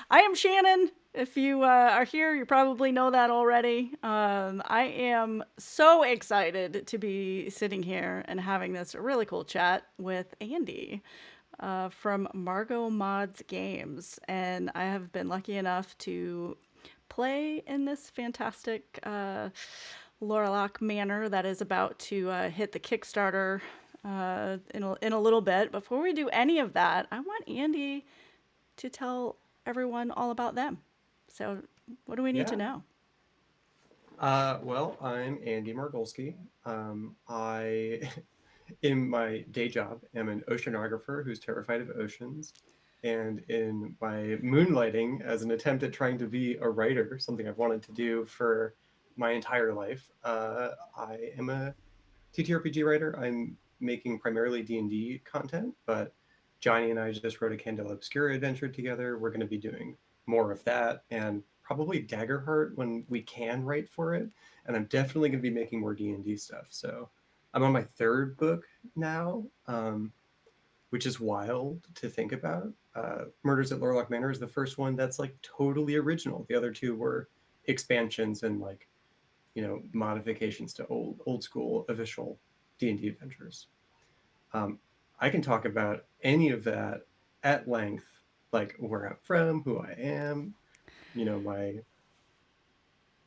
I am Shannon. If you are here, you probably know that already. I am so excited to be sitting here and having this really cool chat with Andie from MargoMods Games. And I have been lucky enough to play in this fantastic Lorelahc Manor that is about to hit the Kickstarter in a little bit. Before we do any of that, I want Andie to tell everyone all about them. So, what do we need to Yeah. know? Well, I'm Andie Margolski. I, in my day job, am an oceanographer who's terrified of oceans. And in my moonlighting, as an attempt at trying to be a writer, something I've wanted to do for my entire life, I am a TTRPG writer. I'm making primarily D&D content, but Johnny and I just wrote a Candela Obscura adventure together. We're going to be doing more of that and probably Daggerheart when we can write for it. And I'm definitely going to be making more D&D stuff. So I'm on my third book now, which is wild to think about. Murders at Lorelahc Manor is the first one that's like totally original. The other two were expansions and like modifications to old school official D&D adventures. Um, I can talk about any of that at length, like where I'm from, who I am, my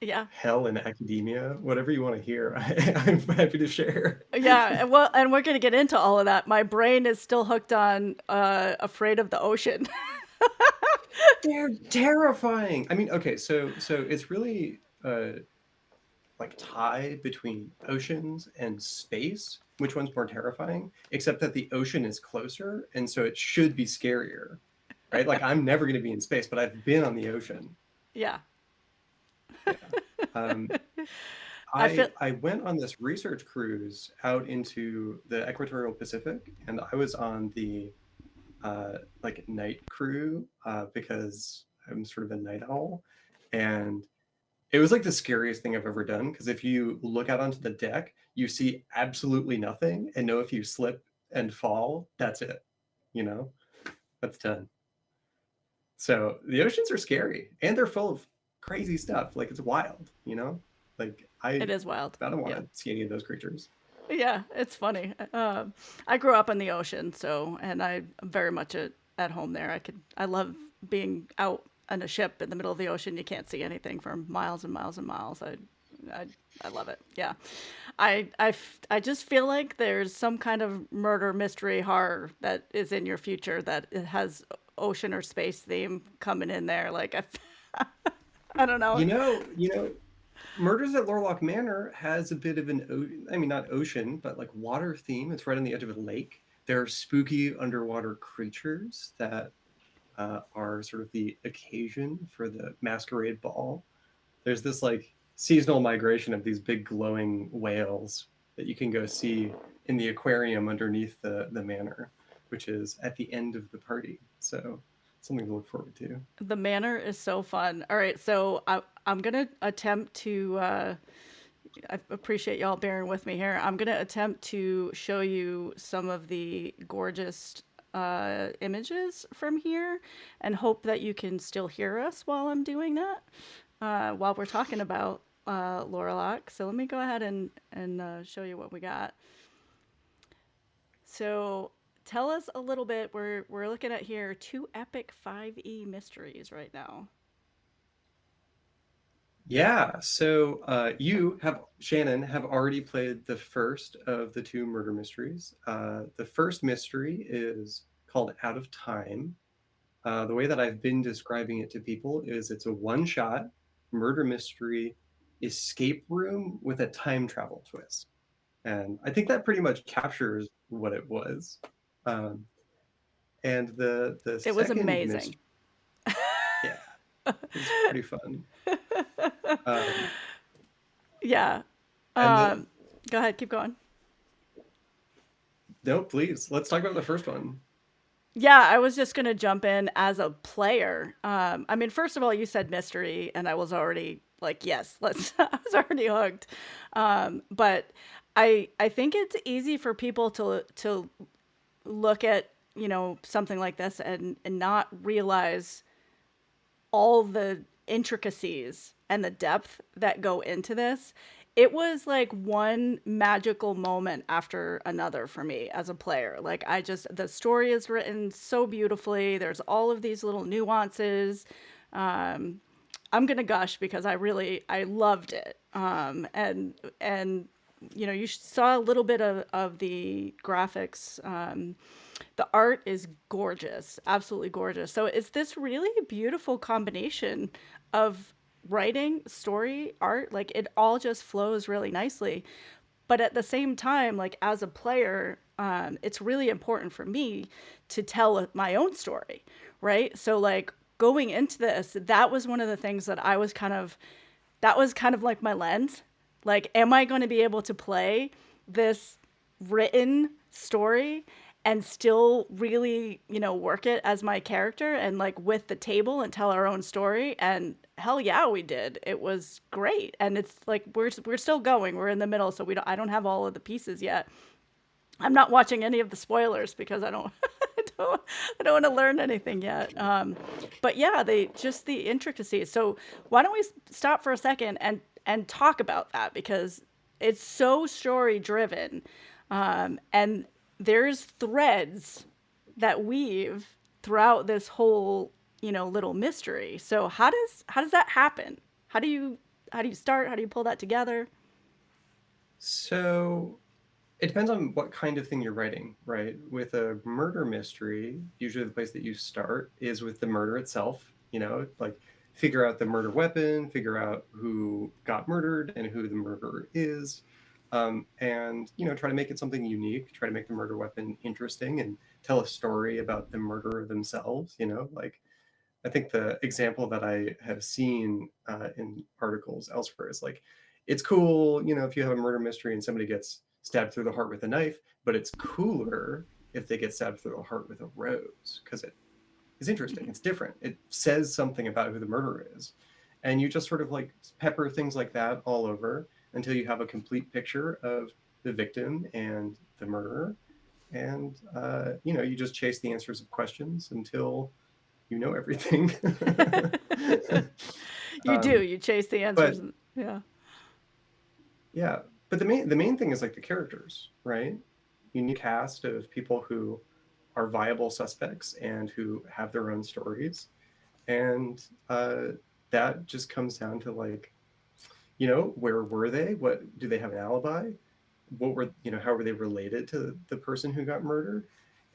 Yeah. hell in academia, whatever you want to hear. I'm happy to share. Yeah, and we're gonna get into all of that. My brain is still hooked on "Afraid of the Ocean." They're terrifying. I mean, okay, so it's really like tie between oceans and space. Which one's more terrifying? Except that the ocean is closer, and so it should be scarier, right? Like I'm never going to be in space, but I've been on the ocean. Yeah, Yeah. Um, I feel. I went on this research cruise out into the equatorial Pacific, and I was on the like night crew because I'm sort of a night owl, and it was like the scariest thing I've ever done because if you look out onto the deck, you see absolutely nothing and know if you slip and fall, that's it. You know, that's done. So the oceans are scary and they're full of crazy stuff. Like it's wild, Like It is wild. I don't want Yeah, to see any of those creatures. yeah, it's funny. I grew up in the ocean, so and I'm very much at home there. I love being out on a ship in the middle of the ocean. You can't see anything for miles and miles and miles. I, I love it. Yeah. I just feel like there's some kind of murder mystery horror that is in your future that it has ocean or space theme coming in there. Like I don't know. Murders at Lorelahc Manor has a bit of I mean, not ocean, but like water theme. It's right on the edge of a lake. There are spooky underwater creatures that are sort of the occasion for the masquerade ball. There's this like seasonal migration of these big glowing whales that you can go see in the aquarium underneath the manor, which is at the end of the party. So something to look forward to. The manor is so fun. All right, so I'm gonna attempt to. I appreciate y'all bearing with me here. I'm gonna attempt to show you some of the gorgeous images from here, and hope that you can still hear us while I'm doing that. While we're talking about Lorelahc, so let me go ahead and show you what we got. So tell us a little bit. We're looking at here two epic 5e mysteries right now. Yeah, so you have Shannon have already played the first of the two murder mysteries. The first mystery is called Out of Time. The way that I've been describing it to people is it's a one-shot murder mystery escape room with a time travel twist, and I think that pretty much captures what it was. Um, and the It was second amazing. mystery, yeah, it was pretty fun. Um, Yeah. and the Um, Go ahead, keep going. No, please. Let's talk about the first one. Yeah, I was just gonna jump in as a player. I mean, first of all, you said mystery, and I was already like, yes, let's. I was already hooked. But I think it's easy for people to look at something like this and not realize all the intricacies and the depth that go into this, it was like one magical moment after another for me as a player. Like, I just, the story is written so beautifully. There's all of these little nuances. Um, I'm gonna gush because I loved it. And you saw a little bit of the graphics. The art is gorgeous, absolutely gorgeous. So it's this really beautiful combination of writing, story, art. Like, it all just flows really nicely. But at the same time, like, as a player, it's really important for me to tell my own story, right? So, like, going into this, that was one of the things that that was kind of like my lens. Like, am I going to be able to play this written story and still really, work it as my character and like with the table and tell our own story? And hell yeah, we did. It was great. And it's like we're still going. We're in the middle, so I don't have all of the pieces yet. I'm not watching any of the spoilers because I don't don't I don't want to learn anything yet. But yeah, they just the intricacies. So why don't we stop for a second and talk about that, because it's so story driven, and there's threads that weave throughout this whole little mystery. So how does that happen? How do you start? How do you pull that together? So it depends on what kind of thing you're writing, right? With a murder mystery, usually the place that you start is with the murder itself, like figure out the murder weapon, figure out who got murdered and who the murderer is. And try to make it something unique, try to make the murder weapon interesting and tell a story about the murderer themselves. Like I think the example that I have seen in articles elsewhere is like, it's cool, if you have a murder mystery and somebody gets stabbed through the heart with a knife, but it's cooler if they get stabbed through the heart with a rose because it is interesting. It's different. It says something about who the murderer is. And you just sort of like pepper things like that all over until you have a complete picture of the victim and the murderer. And, you just chase the answers of questions until you know everything. You do. um, You chase the answers. but Yeah. yeah, but the main thing is like the characters, right? You need a cast of people who are viable suspects and who have their own stories, and that just comes down to like, where were they? What do they have an alibi? What were how were they related to the person who got murdered?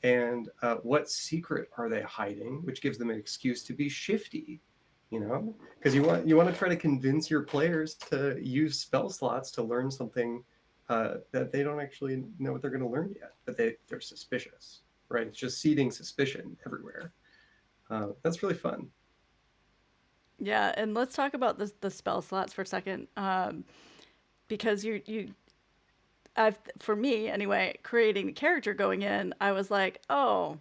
And what secret are they hiding, which gives them an excuse to be shifty, because you want to try to convince your players to use spell slots to learn something that they don't actually know what they're going to learn yet, but they're suspicious, right? It's just seeding suspicion everywhere. That's really fun. Yeah, and let's talk about the spell slots for a second, because for me anyway, creating the character going in, I was like, oh,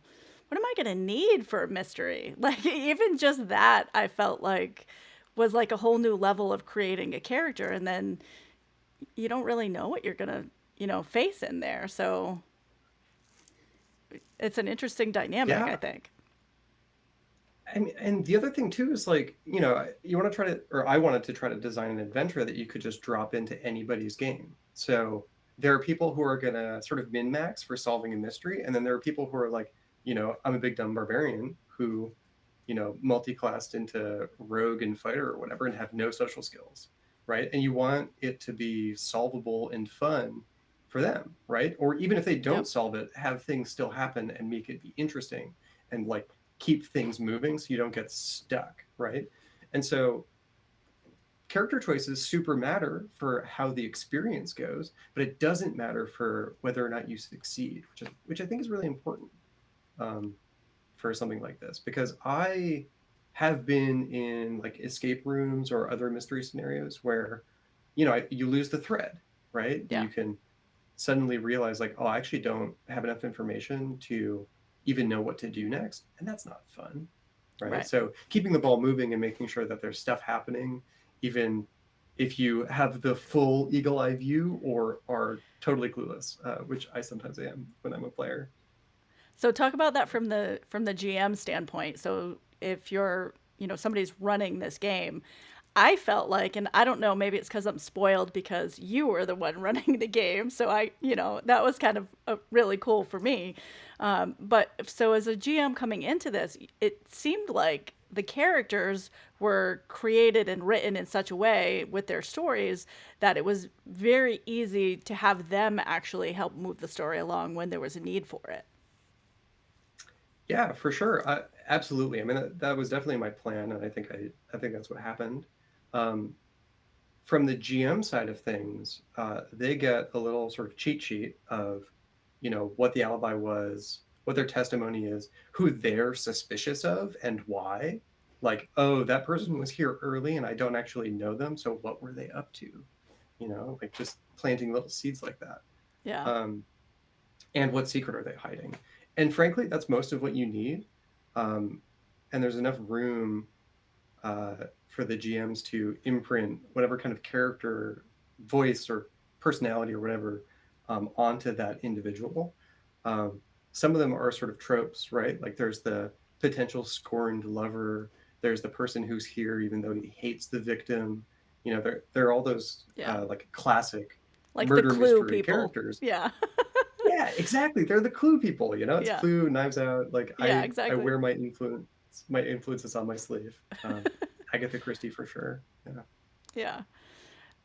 what am I gonna need for a mystery? Like, even just that, I felt like was like a whole new level of creating a character, and then you don't really know what you're gonna face in there. So it's an interesting dynamic, I Yeah, think. and the other thing too is like, you want to try to, or I wanted to try to design an adventure that you could just drop into anybody's game. So there are people who are going to sort of min max for solving a mystery. And then there are people who are like, I'm a big dumb barbarian who, multi-classed into rogue and fighter or whatever and have no social skills. Right. And you want it to be solvable and fun for them. Right. Or even if they don't Yep. solve it, have things still happen and make it be interesting and like keep things moving so you don't get stuck, right? And so character choices super matter for how the experience goes, but it doesn't matter for whether or not you succeed, which I think is really important um, for something like this, because I have been in like escape rooms or other mystery scenarios where you lose the thread, right? Yeah. You can suddenly realize like, oh, I actually don't have enough information to even know what to do next, and that's not fun, right? Right. So keeping the ball moving and making sure that there's stuff happening, even if you have the full eagle eye view or are totally clueless, which I sometimes am when I'm a player. So talk about that from the GM standpoint. So if you're, somebody's running this game, I felt like, and I don't know, maybe it's because I'm spoiled because you were the one running the game. So that was kind of really cool for me. But so as a GM coming into this, it seemed like the characters were created and written in such a way with their stories that it was very easy to have them actually help move the story along when there was a need for it. Yeah, for sure. Absolutely. I mean, that was definitely my plan, and I think that's what happened. Um, from the GM side of things, they get a little sort of cheat sheet of, what the alibi was, what their testimony is, who they're suspicious of, and why. Like, oh, that person was here early, and I don't actually know them, so what were they up to? Like just planting little seeds like that. Yeah. Um, and what secret are they hiding? And frankly, that's most of what you need. Um, and there's enough room for the GMs to imprint whatever kind of character, voice, or personality or whatever onto that individual. Um, some of them are sort of tropes, right? Like there's the potential scorned lover. There's the person who's here even though he hates the victim. There are all those Yeah. like classic Like the murder clue mystery people. characters. Yeah. Yeah, exactly. They're the Clue people. It's Yeah. Clue, Knives Out. Like Yeah, I exactly. wear my influences on my sleeve. Agatha Christie for sure. Yeah. Yeah.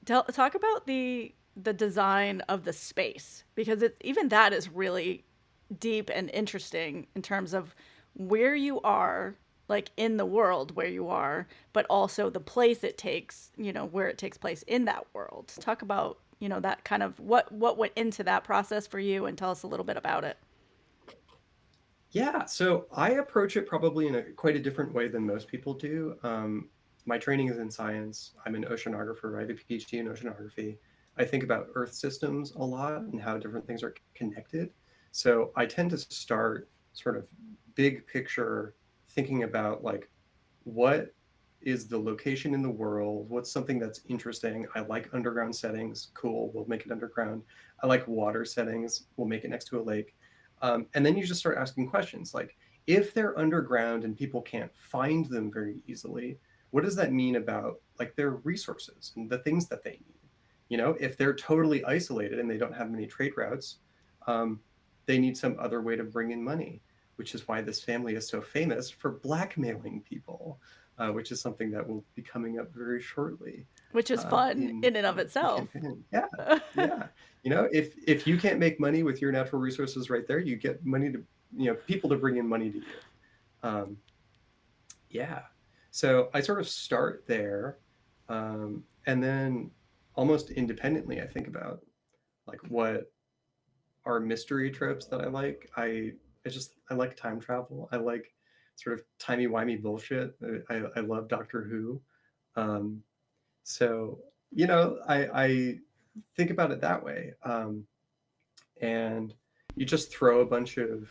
Talk about the design of the space because even that is really deep and interesting in terms of where you are, like in the world where you are, but also the place it takes, where it takes place in that world. Talk about, that kind of what went into that process for you and tell us a little bit about it. Yeah, so I approach it probably in quite a different way than most people do. My training is in science. I'm an oceanographer. I have a PhD in oceanography. I think about Earth systems a lot and how different things are connected. So I tend to start sort of big picture, thinking about like what is the location in the world? What's something that's interesting? I like underground settings. Cool, we'll make it underground. I like water settings. We'll make it next to a lake. And then you just start asking questions like, if they're underground and people can't find them very easily, what does that mean about like their resources and the things that they need? If they're totally isolated and they don't have many trade routes, um, they need some other way to bring in money, which is why this family is so famous for blackmailing people, which is something that will be coming up very shortly Which is fun in in and of the itself. campaign. Yeah, yeah. If you can't make money with your natural resources right there, you get money to people to bring in money to you. Um, yeah. So I sort of start there, and then almost independently, I think about like what are mystery tropes that I like. I like time travel. I like sort of timey-wimey bullshit. I love Doctor Who. Um, so I think about it that way, and you just throw a bunch of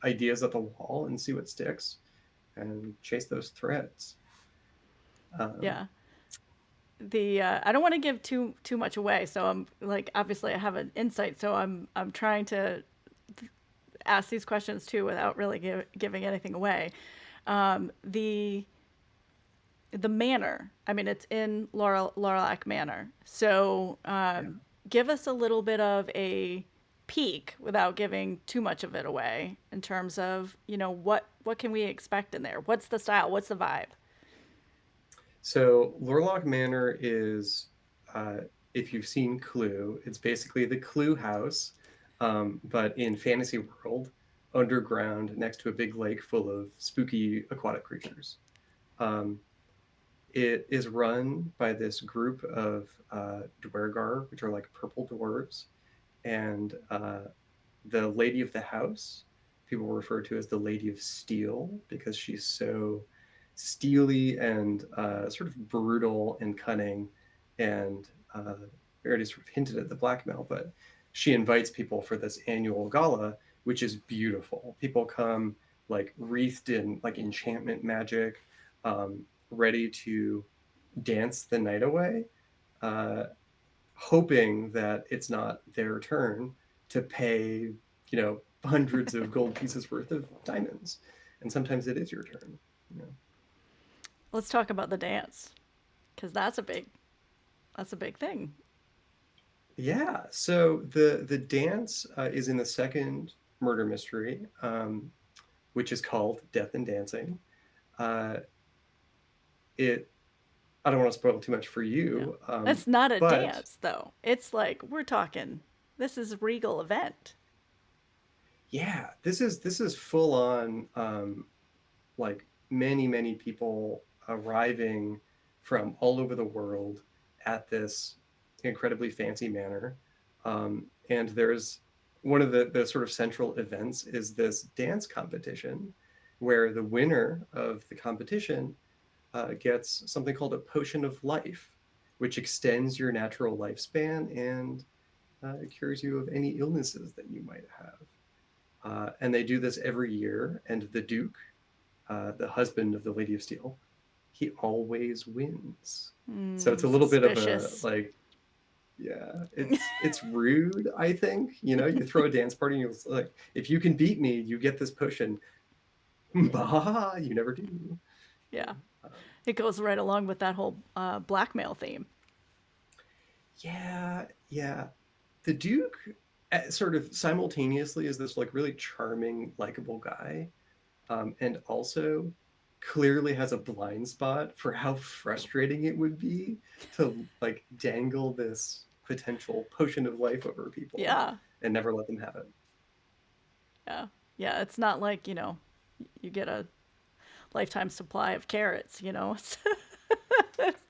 ideas at the wall and see what sticks, and chase those threads. Um, Yeah. The I don't want to give too much away, so I'm like obviously I have an insight, so I'm trying to ask these questions too without really giving anything away. The manor. I mean, it's in Lorelahc Manor. So yeah. give us a little bit of a peek without giving too much of it away in terms of what can we expect in there? What's the style? What's the vibe? So Lorelahc Manor is, uh, if you've seen Clue, it's basically the Clue house, but in fantasy world, underground, next to a big lake full of spooky aquatic creatures. Um, it is run by this group of Dwergar, which are like purple dwarves, and the lady of the house, people refer to as the Lady of Steel because she's so steely and sort of brutal and cunning. And we already sort of hinted at the blackmail, but she invites people for this annual gala, which is beautiful. People come like wreathed in like enchantment magic, ready to dance the night away, uh, hoping that it's not their turn to pay, hundreds of gold pieces worth of diamonds. And sometimes it is your turn. Let's talk about the dance, because that's a big thing. Yeah. So the dance is in the second murder mystery, which is called Death and Dancing. Uh, it I don't want to spoil too much for Yeah. you, It's not a but dance though. It's like we're talking. This is a regal event. yeah, this is full on, like many people arriving from all over the world at this incredibly fancy manor. And there's one of the sort of central events is this dance competition where the winner of the competition gets something called a potion of life, which extends your natural lifespan and cures you of any illnesses that you might have. And they do this every year, and the Duke, the husband of the Lady of Steel, he always wins. So it's a little bit of a Suspicious. like, yeah, it's rude. I think you throw a dance party, and you're like, if you can beat me, you get this potion. Bah, you never do. Yeah. Um, It goes right along with that whole blackmail theme. yeah, yeah. The Duke sort of simultaneously is this like really charming, likable guy, and also clearly has a blind spot for how frustrating it would be to like dangle this potential potion of life over people Yeah. and never let them have it. Yeah. Yeah. It's not like, you get a lifetime supply of carrots,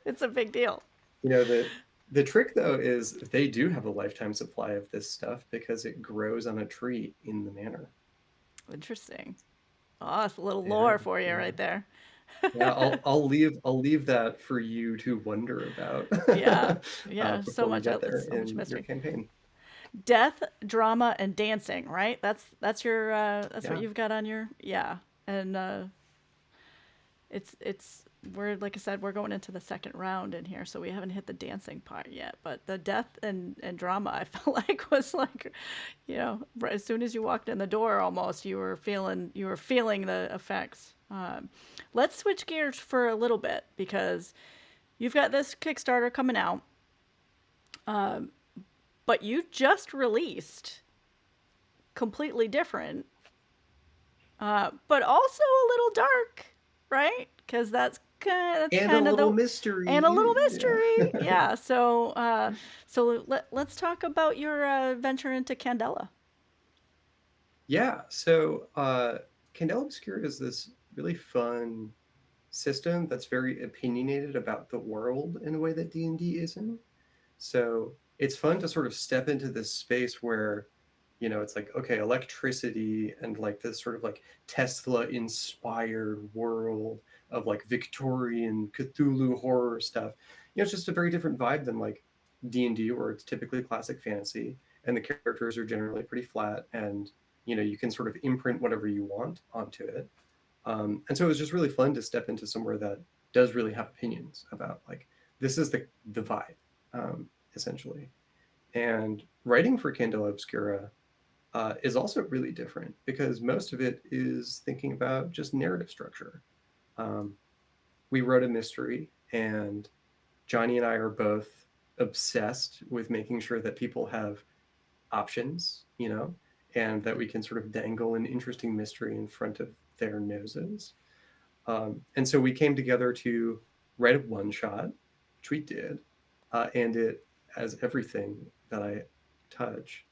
it's a big deal. The trick though is they do have a lifetime supply of this stuff because it grows on a tree in the manor. Interesting. Oh, that's a little Yeah, lore for you yeah. right there. Yeah, I'll leave that for you to wonder about Yeah. Yeah. before we get there So much in your mystery. campaign. Death, drama, and dancing, right? That's what Yeah. you've got on your, yeah. And it's we're, like I said, we're going into the second round in here, so we haven't hit the dancing part yet. But the death and drama, I felt like was like, right as soon as you walked in the door, almost you were feeling the effects. Let's switch gears for a little bit because you've got this Kickstarter coming out, but you just released completely different, but also a little dark, right? Because that's And a kind of little the and a little mystery. Yeah. mystery, yeah. So let's talk about your venture into Candela. Yeah. So Candela Obscura is this really fun system that's very opinionated about the world in a way that D&D isn't. So it's fun to sort of step into this space where, it's like, okay, electricity and like this sort of like Tesla inspired world of like Victorian Cthulhu horror stuff. It's just a very different vibe than like D&D, where it's typically classic fantasy and the characters are generally pretty flat, and you can sort of imprint whatever you want onto it. And so it was just really fun to step into somewhere that does really have opinions about like this is the vibe, essentially. And writing for Candela Obscura is also really different because most of it is thinking about just narrative structure. Um, we wrote a mystery, and Johnny and I are both obsessed with making sure that people have options, and that we can sort of dangle an interesting mystery in front of their noses. And so we came together to write a one shot, which we did, and it, as everything that I touch,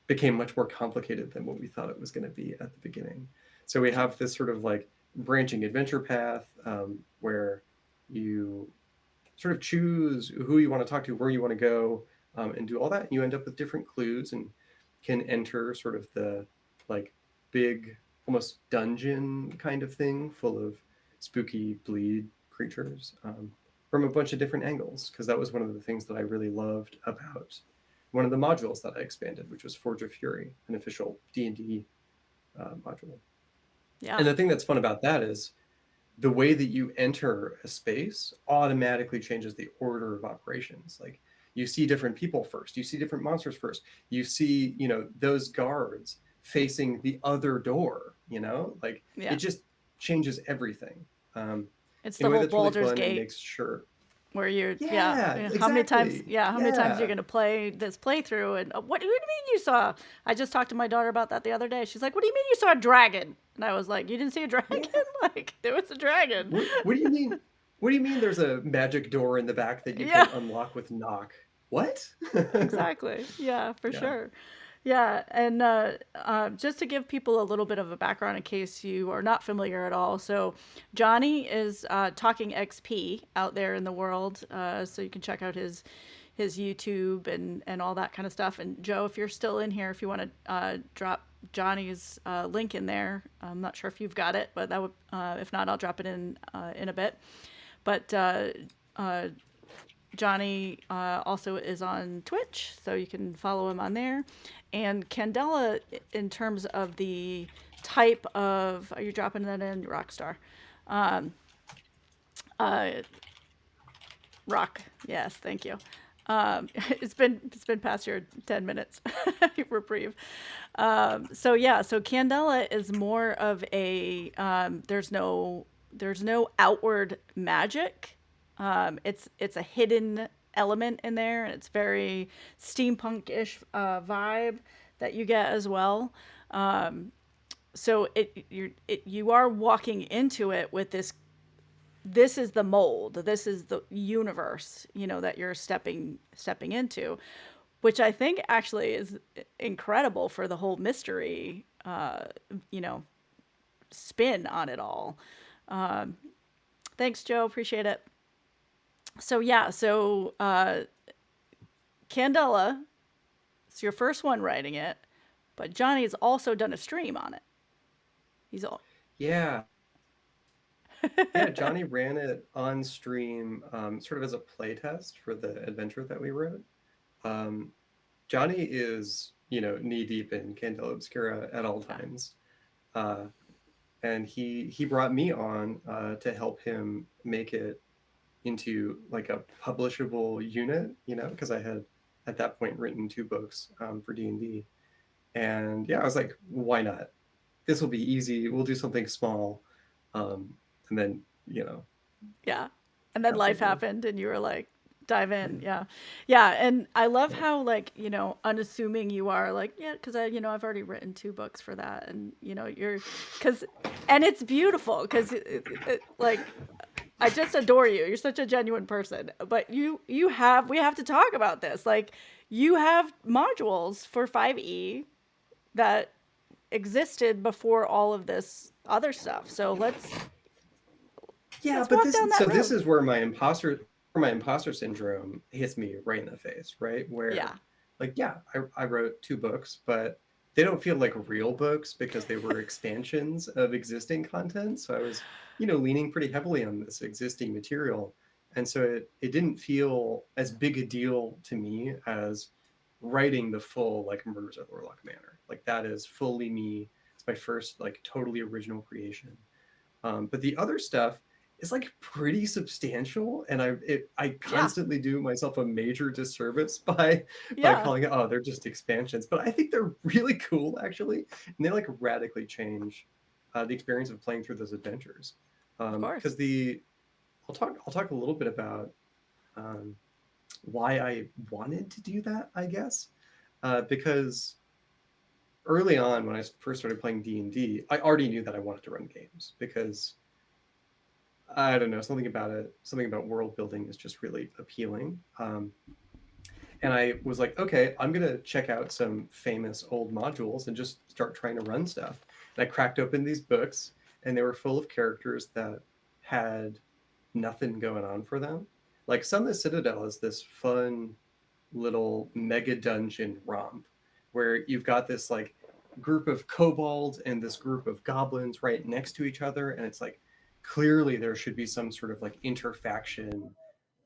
became much more complicated than what we thought it was going to be at the beginning. So we have this sort of like branching adventure path, where you sort of choose who you want to talk to, where you want to go, and do all that. And you end up with different clues and can enter sort of the like big, almost dungeon kind of thing, full of spooky bleed creatures, from a bunch of different angles. Because that was one of the things that I really loved about one of the modules that I expanded, which was Forge of Fury, an official D&D module. Yeah, And the thing that's fun about that is the way that you enter a space automatically changes the order of operations. Like you see different people first, you see different monsters first, you see, those guards facing the other door, like it yeah, just changes everything. It's in the a way whole that's really Baldur's fun and Gate makes sure. where you're, yeah, Yeah, how many times, exactly. yeah, how many times you're Yeah. gonna play this playthrough, and what do you mean you saw? I just talked to my daughter about that the other day. She's like, "What do you mean you saw a dragon?" And I was like, "You didn't see a dragon? Yeah. Like there was a dragon." What do you mean? What do you mean there's a magic door in the back that you Yeah, can unlock with knock? What? exactly. Yeah, for Yeah. sure. Yeah, and just to give people a little bit of a background in case you are not familiar at all. So, Johnny is talking XP out there in the world, so you can check out his YouTube and all that kind of stuff. And Joe, if you're still in here, if you want to drop Johnny's link in there, I'm not sure if you've got it, but that would if not, I'll drop it in a bit. But uh, Johnny also is on Twitch, so you can follow him on there. And Candela, in terms of the type of, are you dropping that in? Rockstar. Um, uh, rock. Yes, thank you. It's been past your 10 minutes reprieve. So yeah, so Candela is more of a there's no outward magic. It's a hidden element in there, and it's very steampunk-ish vibe that you get as well. So you are walking into it with this is the mold, this is the universe, that you're stepping into, which I think actually is incredible for the whole mystery, you know, spin on it all. Um, Thanks, Joe. Appreciate it. So yeah, so Candela, it's your first one writing it, but Johnny's also done a stream on it. He's all Yeah. Yeah, Johnny ran it on stream, sort of as a playtest for the adventure that we wrote. Um, Johnny is, knee deep in Candela Obscura at all yeah, times. Uh, and he brought me on to help him make it into like a publishable unit, because I had at that point written 2 books for D&D. And yeah, I was like, why not? This will be easy. We'll do something small. Um, and then, yeah. And then got the life word. happened, and you were like, dive Yeah. in, yeah, yeah. And I love Yeah. how like unassuming you are, like yeah, because I've already written 2 books for that, and you're because and it's beautiful because like I just adore you. You're such a genuine person. But we have to talk about this. Like you have modules for 5e that existed before all of this other stuff. So Yeah, let's but walk this down that so this road. is where my imposter syndrome hits me right in the face, right? Where Yeah. like yeah, I wrote 2 books, but they don't feel like real books because they were expansions of existing content. So I was, leaning pretty heavily on this existing material. And so it didn't feel as big a deal to me as writing the full like Murders at Lorelahc Manor. Like that is fully me. It's my first like totally original creation. But the other stuff is like pretty substantial, and I Yeah. constantly do myself a major disservice by Yeah. calling it, oh, they're just expansions. But I think they're really cool actually, and they like radically change the experience of playing through those adventures. Of course. Because I'll talk a little bit about um, why I wanted to do that, I guess, because early on when I first started playing D&D, I already knew that I wanted to run games because I don't know, something about it, something about world building is just really appealing. And I was like, okay, I'm gonna check out some famous old modules and just start trying to run stuff. And I cracked open these books, and they were full of characters that had nothing going on for them. Like Sunless Citadel is this fun little mega dungeon romp where you've got this like group of kobolds and this group of goblins right next to each other, and it's like clearly there should be some sort of like interfaction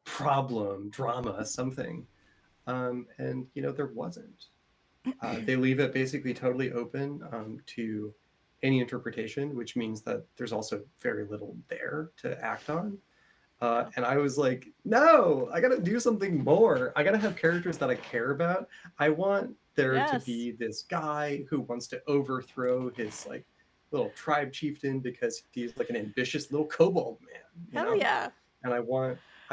problem drama something, and there wasn't. They leave it basically totally open to any interpretation, which means that there's also very little there to act on. Yeah. And I was like, no, I gotta do something more. I gotta have characters that I care about. I want there to Yes. be this guy who wants to overthrow his little tribe chieftain because he's like an ambitious little kobold man, you Hell know? yeah. And I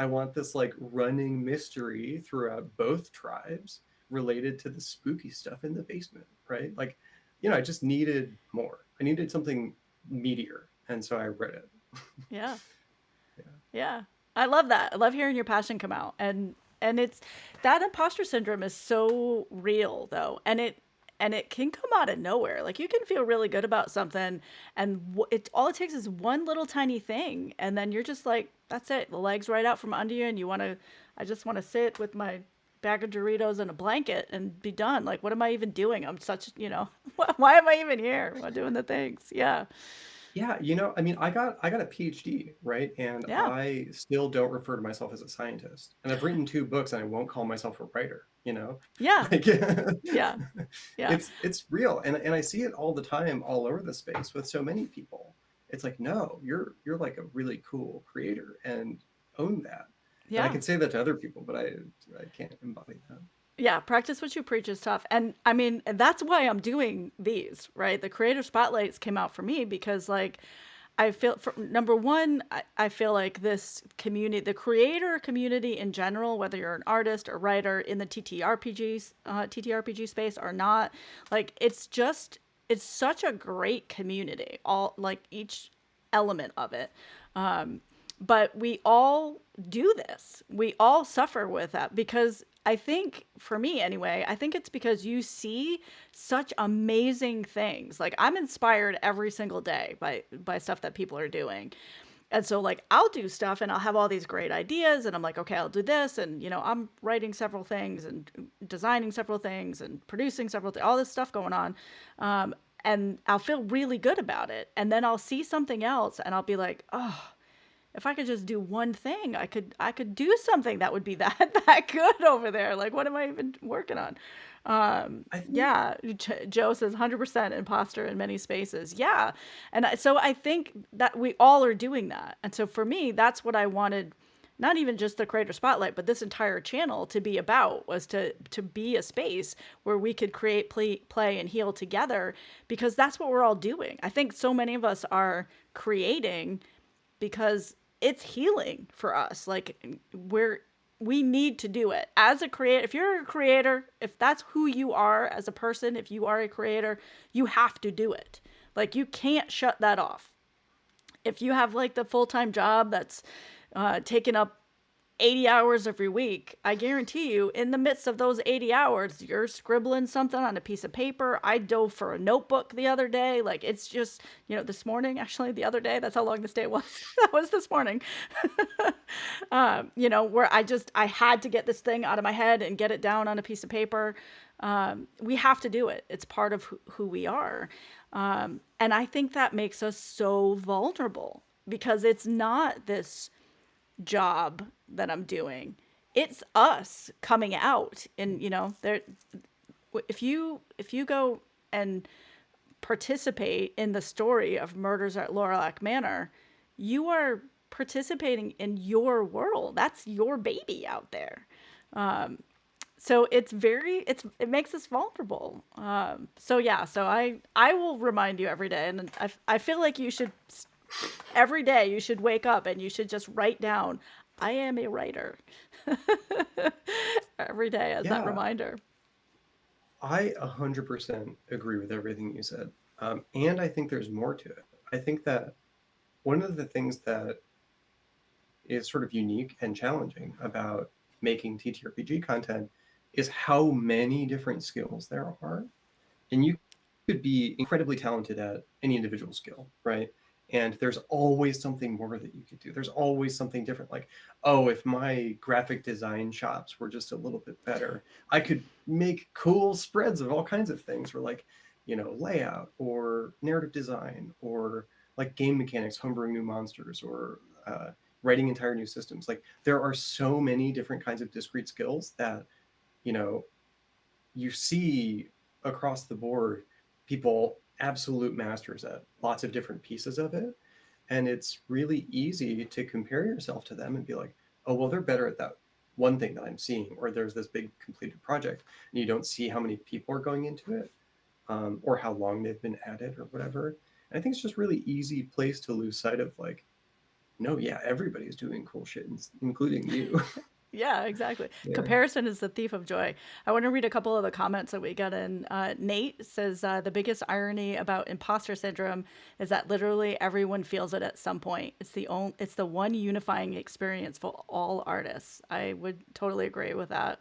want this like running mystery throughout both tribes related to the spooky stuff in the basement, right? Like, I just needed more. I needed something meatier, and so I read it. Yeah. Yeah. Yeah. I love that. I love hearing your passion come out. And it's that imposter syndrome is so real though. And it can come out of nowhere. Like you can feel really good about something and it all it takes is one little tiny thing and then you're just like that's it. The legs right out from under you and I just want to sit with my bag of Doritos and a blanket and be done. Like what am I even doing? I'm such, why am I even here? Why doing the things? Yeah. Yeah, I mean, I got a PhD, right? And Yeah. I still don't refer to myself as a scientist. And I've written two books, and I won't call myself a writer. Yeah. Like, Yeah. Yeah. it's real, and I see it all the time, all over the space with so many people. It's like, no, you're like a really cool creator, and own that. And I Yeah. can say that to other people, but I can't embody that. Yeah, practice what you preach is tough. And I mean, that's why I'm doing these, right? The creator spotlights came out for me because like I feel for number one, I feel like this community, the creator community in general, whether you're an artist or writer in the TTRPG space or not, like it's such a great community. All like each element of it. Um, but we all do this. We all suffer with that because I think, for me anyway, I think it's because you see such amazing things. Like I'm inspired every single day by stuff that people are doing. And so like I'll do stuff and I'll have all these great ideas and I'm like, okay, I'll do this and I'm writing several things and designing several things and producing several all this stuff going on. And I'll feel really good about it. And then I'll see something else and I'll be like, oh, if I could just do one thing, I could do something that would be that that good over there. Like, what am I even working on? I think Yeah, Joe says 100% imposter in many spaces. Yeah, and so I think that we all are doing that. And so for me, that's what I wanted. Not even just the creator spotlight, but this entire channel to be about was to be a space where we could create, play, and heal together because that's what we're all doing. I think so many of us are creating because it's healing for us. Like we need to do it as a creator. If you're a creator, if that's who you are as a person, if you are a creator, you have to do it. Like you can't shut that off. If you have like the full-time job that's taking up 80 hours every week, I guarantee you, in the midst of those 80 hours, you're scribbling something on a piece of paper. I dove for a notebook the other day. Like, it's just, this morning, actually, the other day, that's how long this day was. That was this morning. Where I had to get this thing out of my head and get it down on a piece of paper. We have to do it. It's part of who we are. And I think that makes us so vulnerable because it's not this job that I'm doing. It's us coming out and there if you go and participate in the story of murders at Lorelahc Manor, you are participating in your world. That's your baby out there. So it makes us vulnerable. So yeah, so I will remind you every day, and I feel like you should every day you should wake up and you should just write down, I am a writer every day as that yeah, reminder. I 100% agree with everything you said. And I think there's more to it. I think that one of the things that is sort of unique and challenging about making TTRPG content is how many different skills there are. And you could be incredibly talented at any individual skill, right? And there's always something more that you could do. There's always something different. Like, oh, if my graphic design chops were just a little bit better, I could make cool spreads of all kinds of things, or like, layout or narrative design or like game mechanics, homebrewing new monsters, or writing entire new systems. Like, there are so many different kinds of discrete skills that, you know, you see across the board people absolute masters at lots of different pieces of it, and it's really easy to compare yourself to them and be like, oh well, they're better at that one thing that I'm seeing, or there's this big completed project and you don't see how many people are going into it, or how long they've been at it or whatever. I think it's just really easy place to lose sight of like, no, yeah, everybody's doing cool shit, including you. Yeah, exactly. Yeah. Comparison is the thief of joy. I want to read a couple of the comments that we got in. Nate says the biggest irony about imposter syndrome is that literally everyone feels it at some point. It's the one unifying experience for all artists. I would totally agree with that.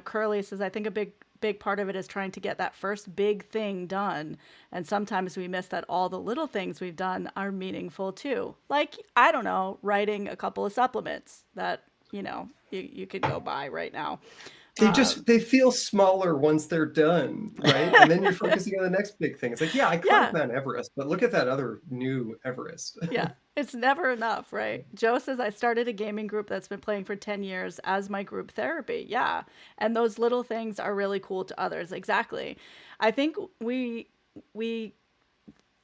Curly says I think a big part of it is trying to get that first big thing done, and sometimes we miss that all the little things we've done are meaningful too. Like I don't know, writing a couple of supplements that you could go buy right now. They feel smaller once they're done, right? And then you're focusing on the next big thing. It's like, yeah, I climbed Yeah, Mount Everest, but look at that other new Everest. yeah. It's never enough, right? Joe says I started a gaming group that's been playing for 10 years as my group therapy. Yeah. And those little things are really cool to others. Exactly. I think we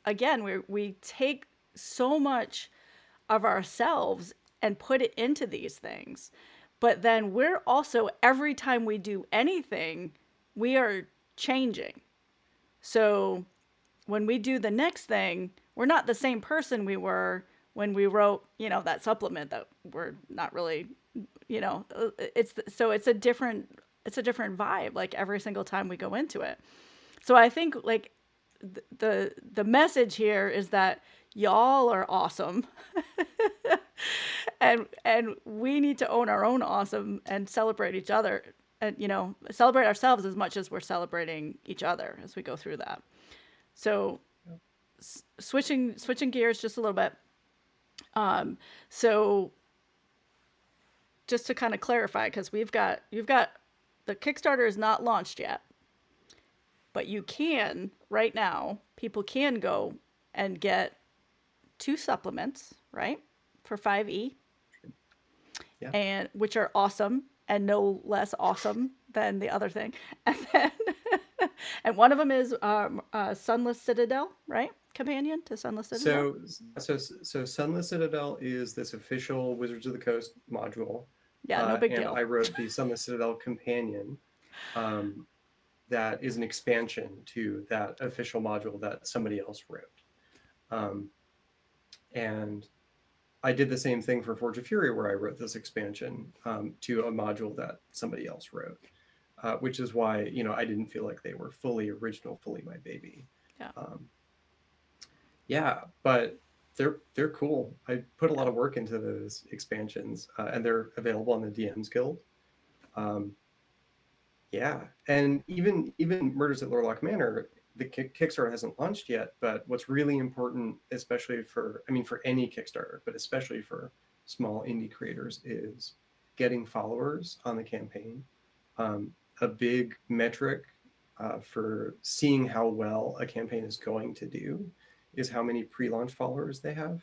again, we take so much of ourselves and put it into these things. But then we're also, every time we do anything, we are changing. So when we do the next thing, we're not the same person we were when we wrote, that supplement that we're not really, it's a different vibe like every single time we go into it. So I think like the message here is that y'all are awesome and we need to own our own awesome and celebrate each other and celebrate ourselves as much as we're celebrating each other as we go through that. So switching gears just a little bit. So just to kind of clarify, because you've got the Kickstarter is not launched yet, but you can right now. People can go and get two supplements, right, for 5e, Yeah. and which are awesome and no less awesome than the other thing. And then, and one of them is Sunless Citadel, right? Companion to Sunless Citadel. So Sunless Citadel is this official Wizards of the Coast module, Yeah, no big and deal. I wrote the Sunless Citadel Companion, um, that is an expansion to that official module that somebody else wrote. Um, and I did the same thing for Forge of Fury, where I wrote this expansion to a module that somebody else wrote, which is why I didn't feel like they were fully original, fully my baby. Yeah, Um, yeah, but they're cool. I put a yeah. lot of work into those expansions, and they're available on the DM's Guild. Um, yeah, and even Murders at Lorelahc Manor, the Kickstarter hasn't launched yet. But what's really important, especially for any Kickstarter, but especially for small indie creators, is getting followers on the campaign. A big metric for seeing how well a campaign is going to do is how many pre-launch followers they have.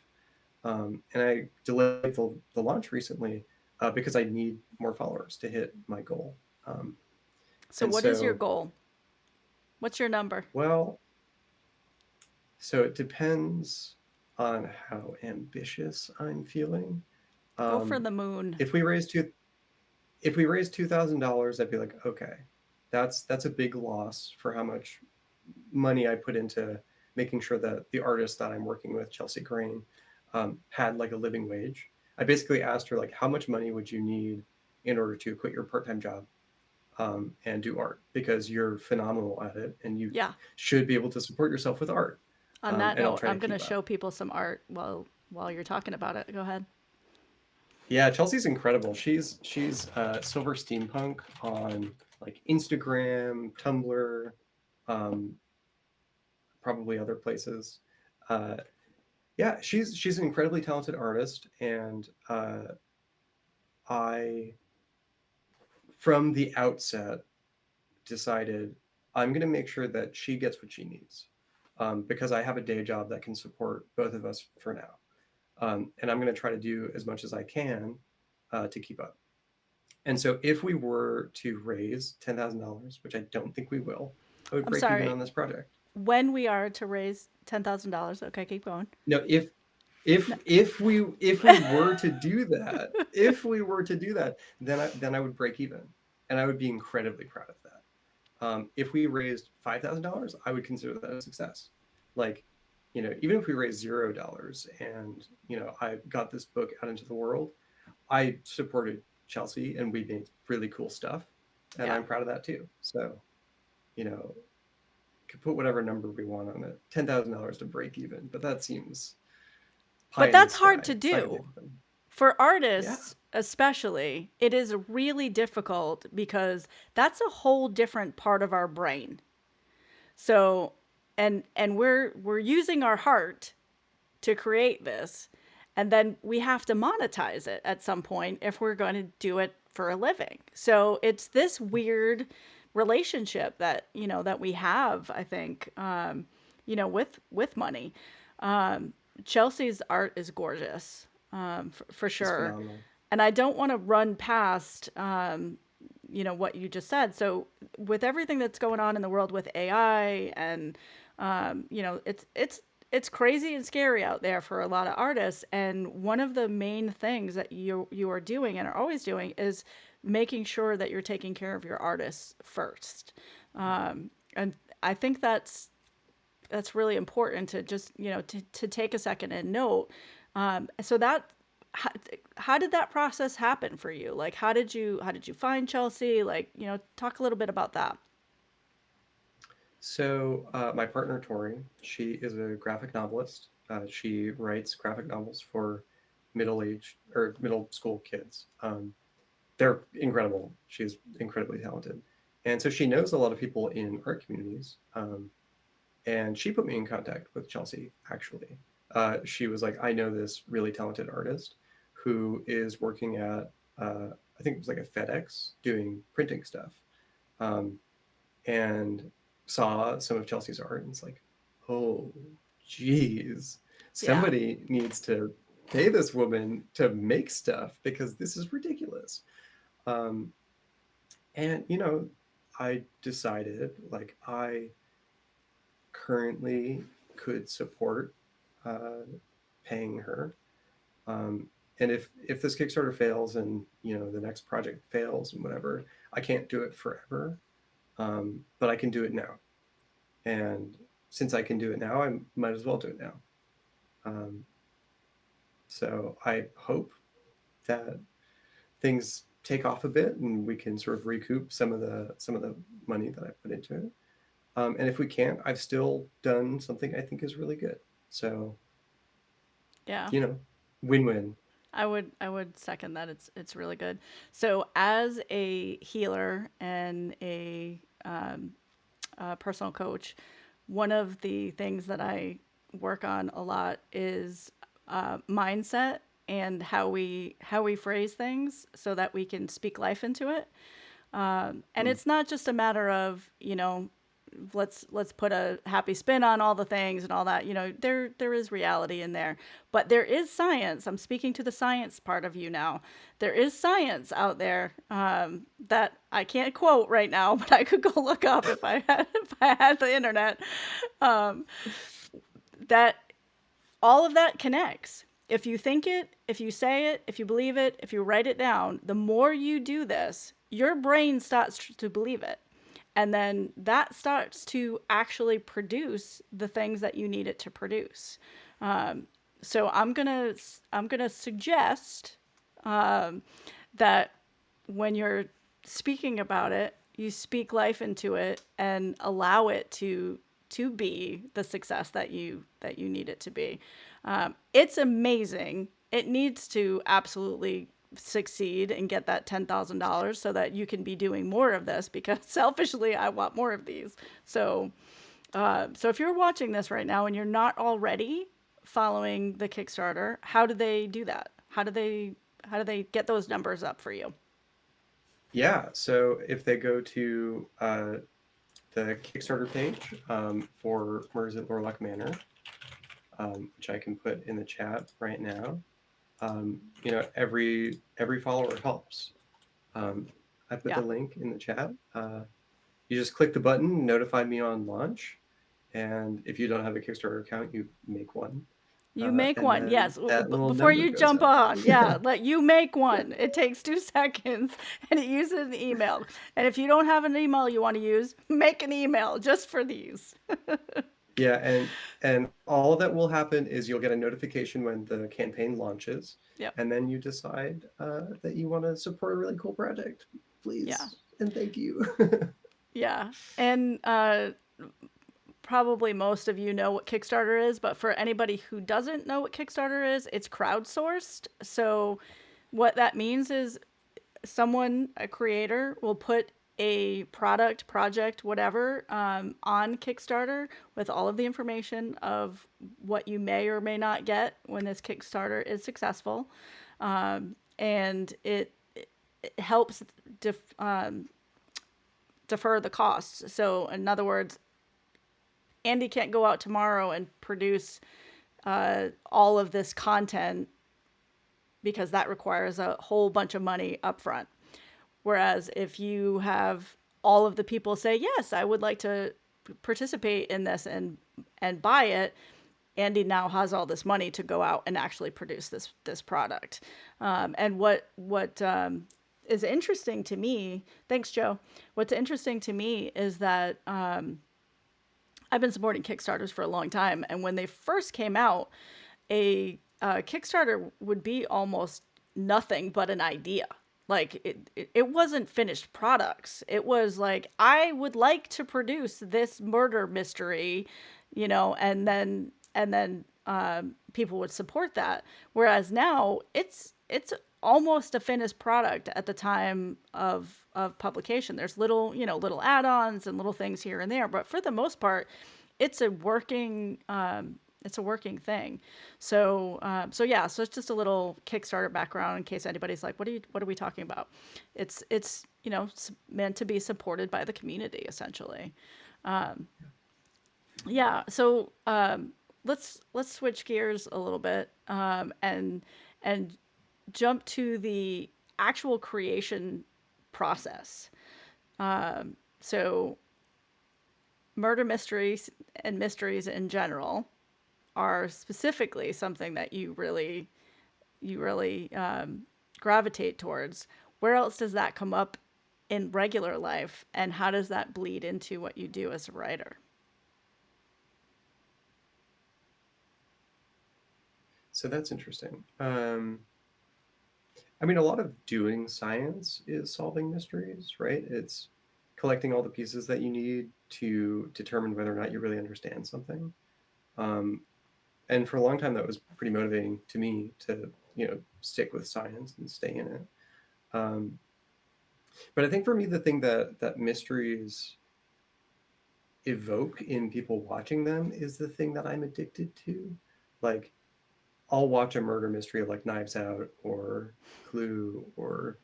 And I delayed the launch recently because I need more followers to hit my goal. Um, So and what is your so, goal? What's your number? well, so it depends on how ambitious I'm feeling. Go for Um, the moon. if we raise $2,000, I'd be like, okay, that's a big loss for how much money I put into making sure that the artist that I'm working with, Chelsea Crane, had like a living wage. I basically asked her like, how much money would you need in order to quit your part-time job and do art? Because you're phenomenal at it, and you Yeah. should be able to support yourself with art. On that And I'll note, try to I'm gonna keep up. show people some art while you're talking about it. Go ahead. Yeah, Chelsea's incredible. She's Silver Steampunk on like Instagram, Tumblr, um, probably other places. Uh, yeah, she's an incredibly talented artist, and I, from the outset, decided I'm going to make sure that she gets what she needs, because I have a day job that can support both of us for now, and I'm going to try to do as much as I can to keep up. And so, if we were to raise $10,000, which I don't think we will, I would I'm break even sorry. on this project. When we are to raise $10,000. Okay, keep going. No, if No. if we were to do that, if we were to do that, then I would break even, and I would be incredibly proud of that. If we raised $5,000, I would consider that a success. Like, even if we raise $0 and, I got this book out into the world, I supported Chelsea and we made really cool stuff. And Yeah. I'm proud of that too. So, you know, could put whatever number we want on it. $10,000 to break even, but that seems pie But in the that's hard sky. to It's not gonna do. happen. For Yeah. artists, especially, it is really difficult because that's a whole different part of our brain. So, and we're using our heart to create this, and then we have to monetize it at some point if we're going to do it for a living. So it's this weird relationship that that we have, I think, with money. um, Chelsea's art is gorgeous, for She's sure. phenomenal. And I don't want to run past what you just said. So with everything that's going on in the world with AI, and it's crazy and scary out there for a lot of artists. And one of the main things that you are doing and are always doing is making sure that you're taking care of your artists first. And I think that's really important to just to take a second and note. So that how did that process happen for you? Like, how did you find Chelsea? Like, talk a little bit about that. So, my partner Tori, she is a graphic novelist. She writes graphic novels for middle age or middle school kids. They're incredible. She's incredibly talented, and so she knows a lot of people in art communities. And she put me in contact with Chelsea. Actually, she was like, "I know this really talented artist who is working at I think it was like a FedEx doing printing stuff." Um, and saw some of Chelsea's art and it's like, oh, geez, Yeah. somebody needs to pay this woman to make stuff because this is ridiculous. Um, and, I decided like I currently could support uh, paying her. Um, and if this Kickstarter fails and the next project fails and whatever, I can't do it forever. But I can do it now. And since I can do it now, I might as well do it now. Um, so I hope that things take off a bit and we can sort of recoup some of the money that I put into it. And if we can't, I've still done something I think is really good. So Yeah. you know, win-win. I would second that. It's really good. So as a healer and a personal coach, one of the things that I work on a lot is mindset and how we phrase things so that we can speak life into it. And Mm. it's not just a matter of let's put a happy spin on all the things and all that. There is reality in there, but there is science. I'm speaking to the science part of you now. There is science out there that I can't quote right now, but I could go look up if I had the internet. Um, that all of that connects. If you think it, if you say it, if you believe it, if you write it down, the more you do this, your brain starts to believe it. And then that starts to actually produce the things that you need it to produce. Um, so I'm gonna suggest um, that when you're speaking about it, you speak life into it and allow it to be the success that you need it to be. It's amazing. It needs to absolutely succeed and get that $10,000 so that you can be doing more of this because selfishly I want more of these. So if you're watching this right now and you're not already following the Kickstarter, how do they do that? How do they get those numbers up for you? Yeah. So if they go to the Kickstarter page for Murs at Lorelahc Manor, which I can put in the chat right now, every follower helps. Um, I put Yeah. the link in the chat. You just click the button, notify me on launch, and if you don't have a Kickstarter account, you make one, You make and one, then yes. that little Before number you goes jump up. on, yeah, let you make one. It takes 2 seconds, and it uses an email. And if you don't have an email you want to use, make an email just for these. Yeah, and all that will happen is you'll get a notification when the campaign launches, Yep. and then you decide that you want to support a really cool project. Yeah. Please and thank you. Yeah. And probably most of you know what Kickstarter is, but for anybody who doesn't know what Kickstarter is, it's crowdsourced. So what that means is someone, a creator, will put a product, project, whatever, on Kickstarter with all of the information of what you may or may not get when this Kickstarter is successful. And it helps defer the costs. So, in other words, Andie can't go out tomorrow and produce all of this content because that requires a whole bunch of money upfront. Whereas if you have all of the people say, yes, I would like to participate in this and buy it, Andie now has all this money to go out and actually produce this product. And what is interesting to me, thanks, Joe. What's interesting to me is that I've been supporting Kickstarters for a long time, and when they first came out, a Kickstarter would be almost nothing but an idea. Like it wasn't finished products. It was like I would like to produce this murder mystery, and then people would support that. Whereas now it's almost a finished product at the time of publication. There's little add-ons and little things here and there, but for the most part, it's a working it's a working thing. So yeah, so it's just a little Kickstarter background in case anybody's like, what are we talking about? It's meant to be supported by the community essentially. Um, yeah, so let's switch gears a little bit and jump to the actual creation process. So murder mysteries and mysteries in general are specifically something that you really gravitate towards. Where else does that come up in regular life, and how does that bleed into what you do as a writer? So that's interesting. I mean, a lot of doing science is solving mysteries, right? It's collecting all the pieces that you need to determine whether or not you really understand something. Um, and for a long time, that was pretty motivating to me to, stick with science and stay in it. Um, but I think for me, the thing that mysteries evoke in people watching them is the thing that I'm addicted to. Like, I'll watch a murder mystery like Knives Out or Clue or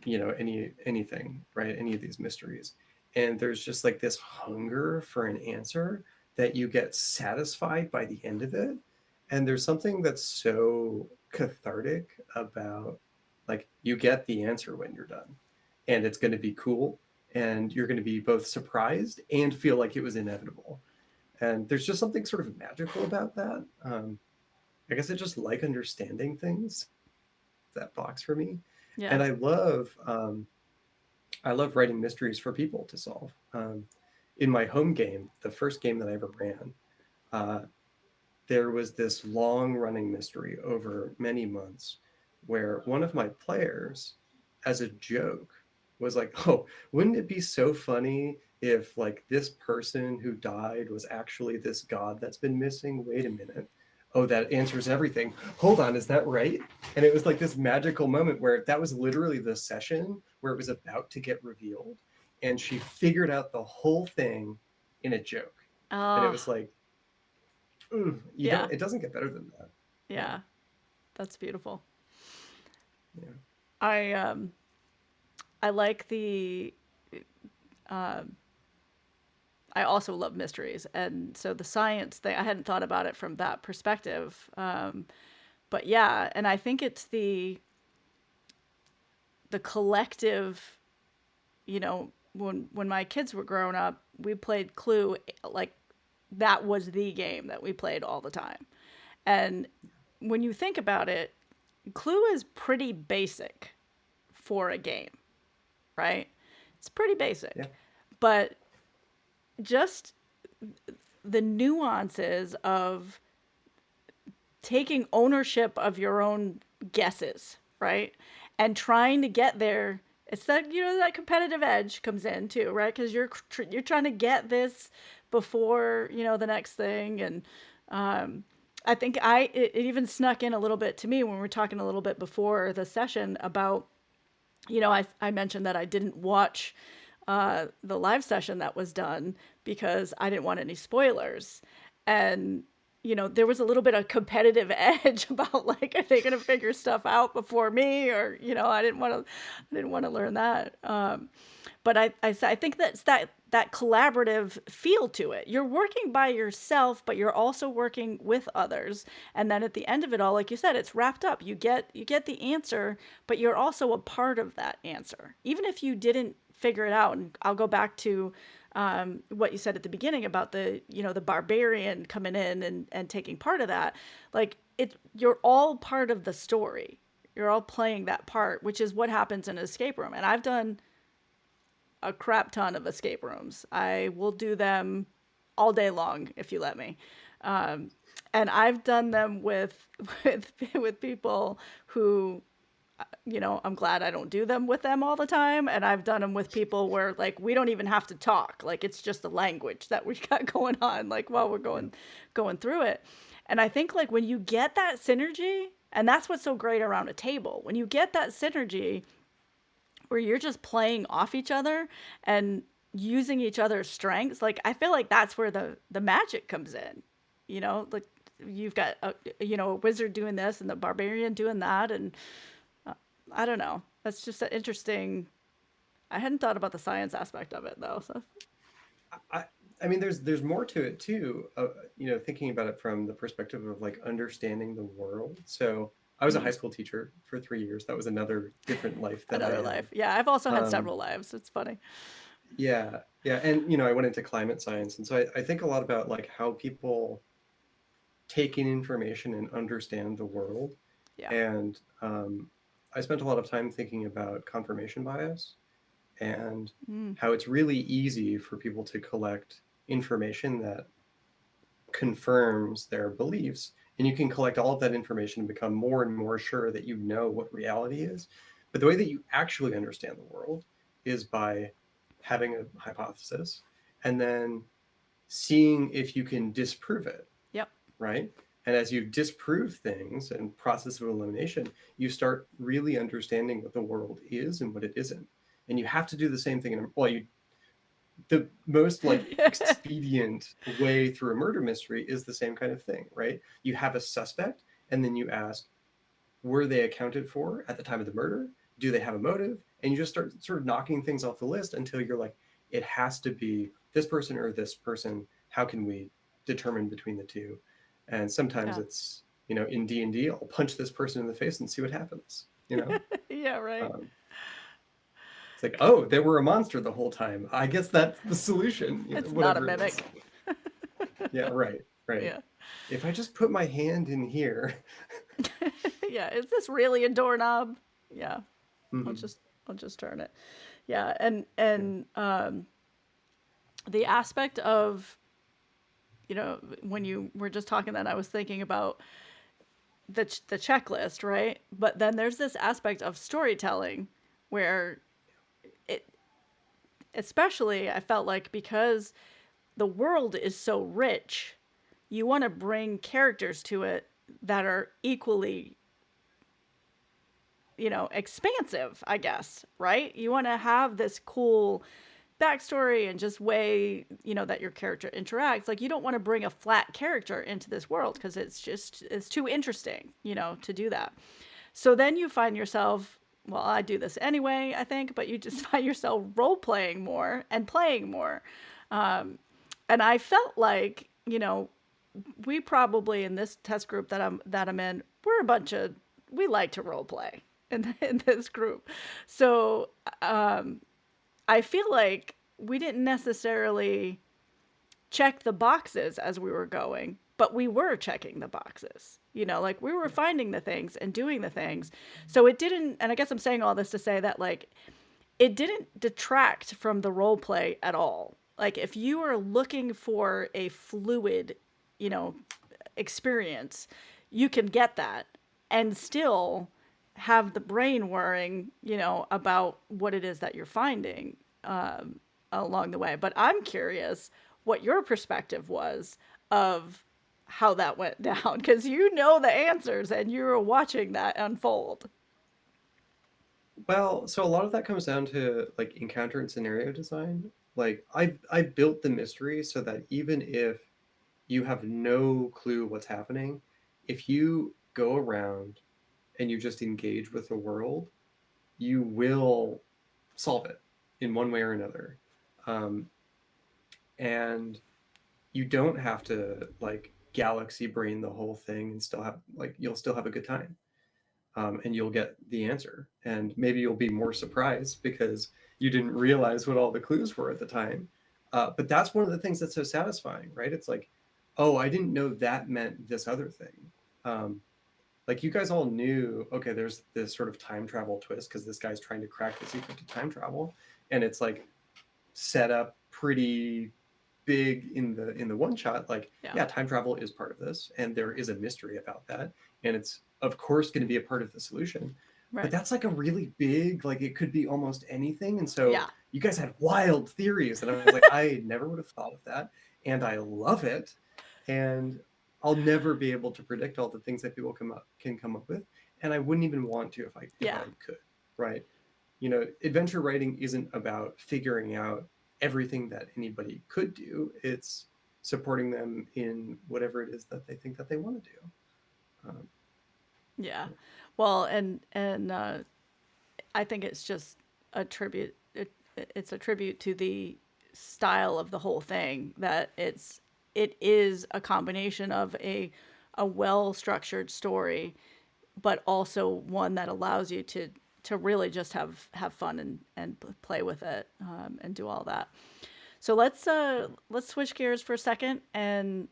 anything, right? Any of these mysteries, and there's just like this hunger for an answer that you get satisfied by the end of it, and there's something that's so cathartic about, like, you get the answer when you're done, and it's going to be cool, and you're going to be both surprised and feel like it was inevitable, and there's just something sort of magical about that. I guess I just like understanding things, that box for me. Yeah. And I love writing mysteries for people to solve. In my home game, the first game that I ever ran, uh, there was this long running mystery over many months where one of my players, as a joke, was like, oh, wouldn't it be so funny if, like, this person who died was actually this god that's been missing? Wait a minute. Oh, that answers everything. Hold on, is that right? And it was like this magical moment where that was literally the session where it was about to get revealed. And she figured out the whole thing in a joke. And it Oh, was like, you yeah. don't, it doesn't get better than that. Yeah. Yeah. That's beautiful. Yeah. I like the I also love mysteries, and so the science thing, I hadn't thought about it from that perspective. But yeah, and I think it's the collective, when my kids were growing up, we played Clue, like that was the game that we played all the time. And when you think about it, Clue is pretty basic for a game, right? It's pretty Yeah. basic. But just the nuances of taking ownership of your own guesses, right? And trying to get there. It's that, that competitive edge comes in too, right? Because you're trying to get this before the next thing. And um, I think it even snuck in a little bit to me when we were talking a little bit before the session about, I mentioned that I didn't watch the live session that was done because I didn't want any spoilers. And, there was a little bit of competitive edge about like, are they going to figure stuff out before me? Or, I didn't want to learn that. But I think that's that collaborative feel to it. You're working by yourself, but you're also working with others. And then at the end of it all, like you said, it's wrapped up. You get the answer, but you're also a part of that answer. Even if you didn't figure it out. And I'll go back to what you said at the beginning about the barbarian coming in and taking part of that. Like you're all part of the story. You're all playing that part, which is what happens in an escape room. And I've done a crap ton of escape rooms. I will do them all day long if you let me. Um, and I've done them with people who, I'm glad I don't do them with them all the time. And I've done them with people where like we don't even have to talk. Like it's just a language that we got going on like while we're Yeah. going through it. And I think like when you get that synergy, and that's what's so great around a table. When you get that synergy where you're just playing off each other and using each other's strengths, like I feel like that's where the magic comes in. Like you've got a wizard doing this and the barbarian doing that, and I don't know. That's just an interesting. I hadn't thought about the science aspect of it though. So I, I mean, there's more to it too. Thinking about it from the perspective of like understanding the world. So I was a high mm, school teacher for 3 years. That was another different life that I another had. life. Yeah, I've also had Um, several lives. It's funny. yeah, yeah, and I went into climate science, and so I think a lot about like how people take in information and understand the world. Yeah. And I spent a lot of time thinking about confirmation bias and Mm, how it's really easy for people to collect information that confirms their beliefs. And you can collect all of that information and become more and more sure that you know what reality is. But the way that you actually understand the world is by having a hypothesis and then seeing if you can disprove it, yep. right? And as you disprove things and process of elimination, you start really understanding what the world is and what it isn't. And you have to do the same thing the most like expedient way through a murder mystery is the same kind of thing, right? You have a suspect and then you ask, were they accounted for at the time of the murder? Do they have a motive? And you just start sort of knocking things off the list until you're like, it has to be this person or this person. How can we determine between the two? And sometimes Yeah. it's, in D&D, I'll punch this person in the face and see what happens. Yeah. Right. Um, it's like, oh, they were a monster the whole time. I guess that's the solution, It's not a whatever it is. mimic. Yeah, right, right. Yeah. If I just put my hand in here. Yeah. Is this really a doorknob? Yeah. I'll Mhm, just I'll just turn it. Yeah. And yeah, the aspect of when you were just talking, that I was thinking about the checklist, right? But then there's this aspect of storytelling where it, especially I felt like because the world is so rich, you want to bring characters to it that are equally, expansive, I guess, right? You want to have this cool backstory and just way, that your character interacts. Like you don't want to bring a flat character into this world because it's too interesting, to do that. So then you find yourself, well, I do this anyway, I think, but you just find yourself role playing more and playing more. Um, and I felt like, we probably in this test group that I'm in, we're a bunch of we like to role play in this group. So I feel like we didn't necessarily check the boxes as we were going, but we were checking the boxes. Like we were yeah, finding the things and doing the things. So it didn't, and I guess I'm saying all this to say that like it didn't detract from the role play at all. Like if you are looking for a fluid, you know, experience, you can get that and still have the brain worrying, about what it is that you're finding along the way. But I'm curious what your perspective was of how that went down because you know the answers and you're watching that unfold. Well, so a lot of that comes down to like encounter and scenario design. Like I built the mystery so that even if you have no clue what's happening, if you go around and you just engage with the world, you will solve it in one way or another. Um, and you don't have to like galaxy brain the whole thing and still have like you'll still have a good time. And you'll get the answer. And maybe you'll be more surprised because you didn't realize what all the clues were at the time. But that's one of the things that's so satisfying, right? It's like, oh, I didn't know that meant this other thing. Um, like you guys all knew, okay, there's this sort of time travel twist because this guy's trying to crack the secret to time travel, and it's like set up pretty big in the one shot. Like, Yeah. yeah, time travel is part of this, and there is a mystery about that, and it's of course going to be a part of the solution. But Right. that's like a really big, like it could be almost anything. And so Yeah. you guys had wild theories, and I was like, I never would have thought of that, and I love it. And I'll never be able to predict all the things that people can come up with, and I wouldn't even want to if Yeah. I could, right? Adventure writing isn't about figuring out everything that anybody could do. It's supporting them in whatever it is that they think that they want to do. Um, Yeah. Well, and I think it's just a tribute. It's a tribute to the style of the whole thing that it is a combination of a well structured story, but also one that allows you to really just have fun and play with it and do all that. So let's switch gears for a second, and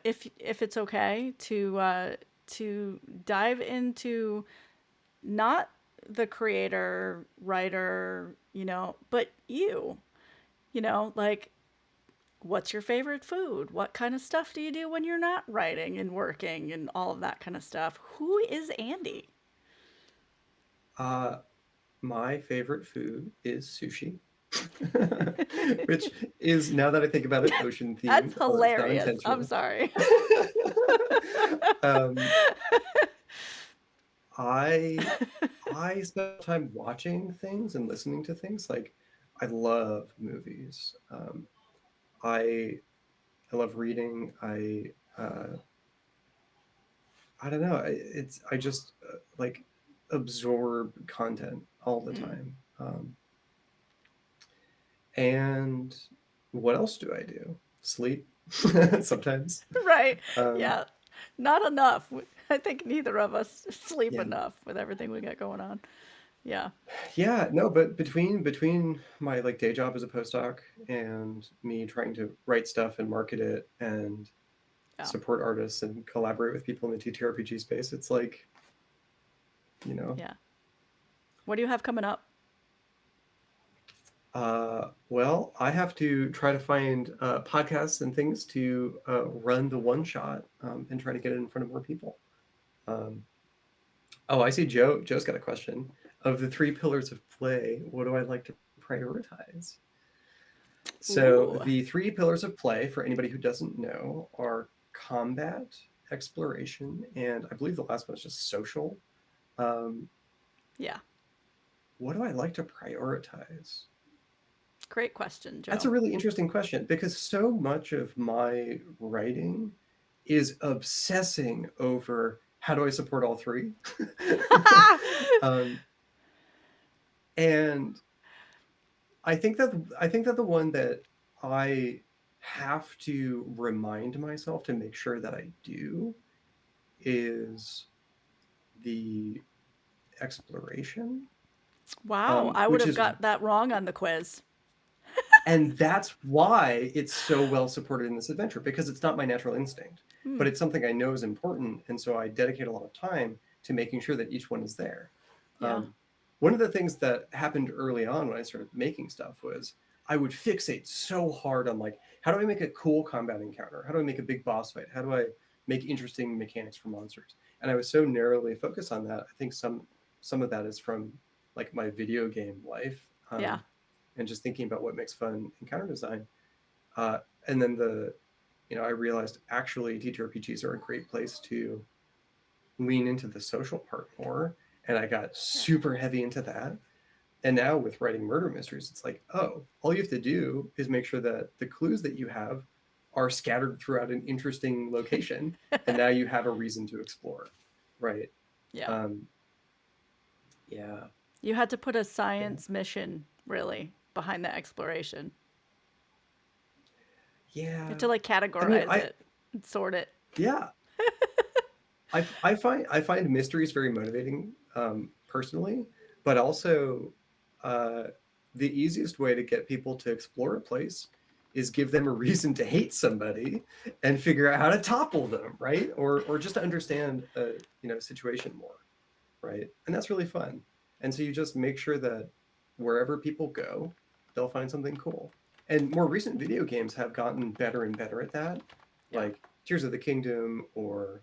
if it's okay to dive into not the creator, writer, but you. Like what's your favorite food? What kind of stuff do you do when you're not writing and working and all of that kind of stuff? Who is Andie? uh, my favorite food is sushi, which is, now that I think about it, ocean That's themed, although it's not hilarious. I'm intentional. sorry. um, I I spend time watching things and listening to things. Like I love movies. I I love reading. I don't know. I just like absorb content all the Mm. time. And what else do I do? Sleep sometimes. Right. Um, Yeah. Not enough. I think neither of us sleep yeah, enough with everything we got going on. Yeah. yeah. No, but between my like day job as a postdoc and me trying to write stuff and market it and Yeah. support artists and collaborate with people in the TTRPG space, it's like you know Yeah. What do you have coming up? well, I have to try to find podcasts and things to run the one shot and try to get it in front of more people. Um, oh, I see Joe. Joe's got a question. Of the three pillars of play, what do I like to prioritize? So, Ooh. the three pillars of play, for anybody who doesn't know, are combat, exploration, and I believe the last one is just social. Um, Yeah. what do I like to prioritize? Great question, That's Joe. a really interesting question because so much of my writing is obsessing over how do I support all three? um, and I think that the one that I have to remind myself to make sure that I do is the exploration, Wow. I would which have is got that wrong on the quiz. and that's why it's so well supported in this adventure because it's not my natural instinct, Hmm. but it's something I know is important, and so I dedicate a lot of time to making sure that each one is there. Yeah. Um, one of the things that happened early on when I started making stuff was I would fixate so hard on like, how do I make a cool combat encounter? How do I make a big boss fight? How do I make interesting mechanics for monsters? And I was so narrowly focused on that. I think some of that is from like my video game life, Yeah. and just thinking about what makes fun encounter design. Uh, and then I realized actually TTRPGs are a great place to lean into the social part more, and I got Yeah. super heavy into that. And now with writing murder mysteries, it's like, oh, all you have to do is make sure that the clues that you have are scattered throughout an interesting location, and now you have a reason to explore, right? Yeah. Um, yeah, You had to put a yeah, science mission really behind the exploration. You had yeah. to like I mean, categorize it and sort it. yeah, I find mysteries very motivating, personally, but also, uh, the easiest way to get people to explore a place is give them a reason to hate somebody and figure out how to topple them, right? Or just to understand a situation more, right? And that's really fun. And so you just make sure that wherever people go, they'll find something cool. And more recent video games have gotten better and better at that, Yeah. like Tears of the Kingdom or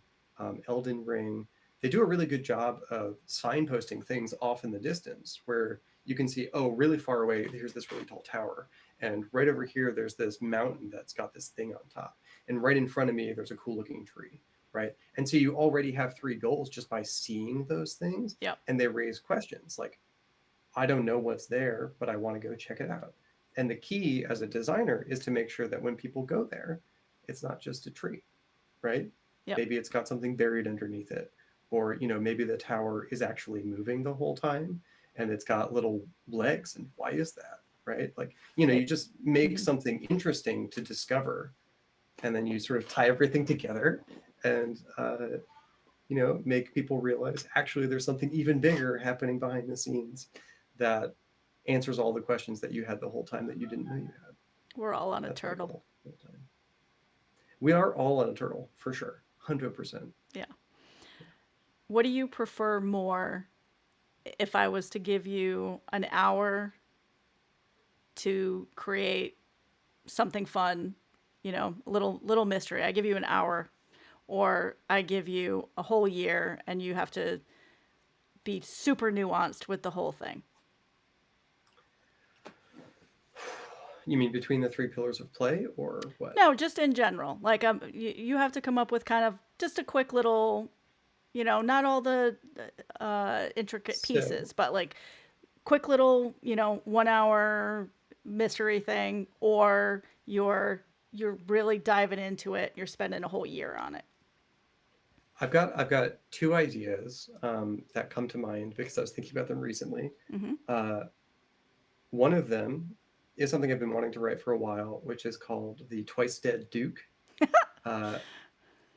Elden Ring. They do a really good job of signposting things off in the distance where you can see, oh, really far away, here's this really tall tower. And right over here, there's this mountain that's got this thing on top. And right in front of me, there's a cool looking tree, right? And so you already have three goals just by seeing those things, Yep. and they raise questions like, I don't know what's there, but I want to go check it out. And the key as a designer is to make sure that when people go there, it's not just a tree, right? Yep. Maybe it's got something buried underneath it. Or, maybe the tower is actually moving the whole time and it's got little legs. And why is that? Right? Like, you May- just make mhm. something interesting to discover, and then you sort of tie everything together and make people realize actually there's something even bigger happening behind the scenes that answers all the questions that you had the whole time that you didn't know you had. We're all on a That's my turtle. goal the whole time. We are all on a turtle for sure, 100%. Yeah. What do you prefer more if I was to give you an hour to create something fun, little mystery. I give you an hour, or I give you a whole year and you have to be super nuanced with the whole thing. You mean between the three pillars of play or what? No, just in general. Like you have to come up with kind of just a quick little, not all the intricate So pieces, but like quick little, 1 hour mystery thing, or you're really diving into it. You're spending a whole year on it. I've got two ideas that come to mind because I was thinking about them recently. Hmm. Uh, One of them is something I've been wanting to write for a while, which is called The Twice Dead Duke, uh,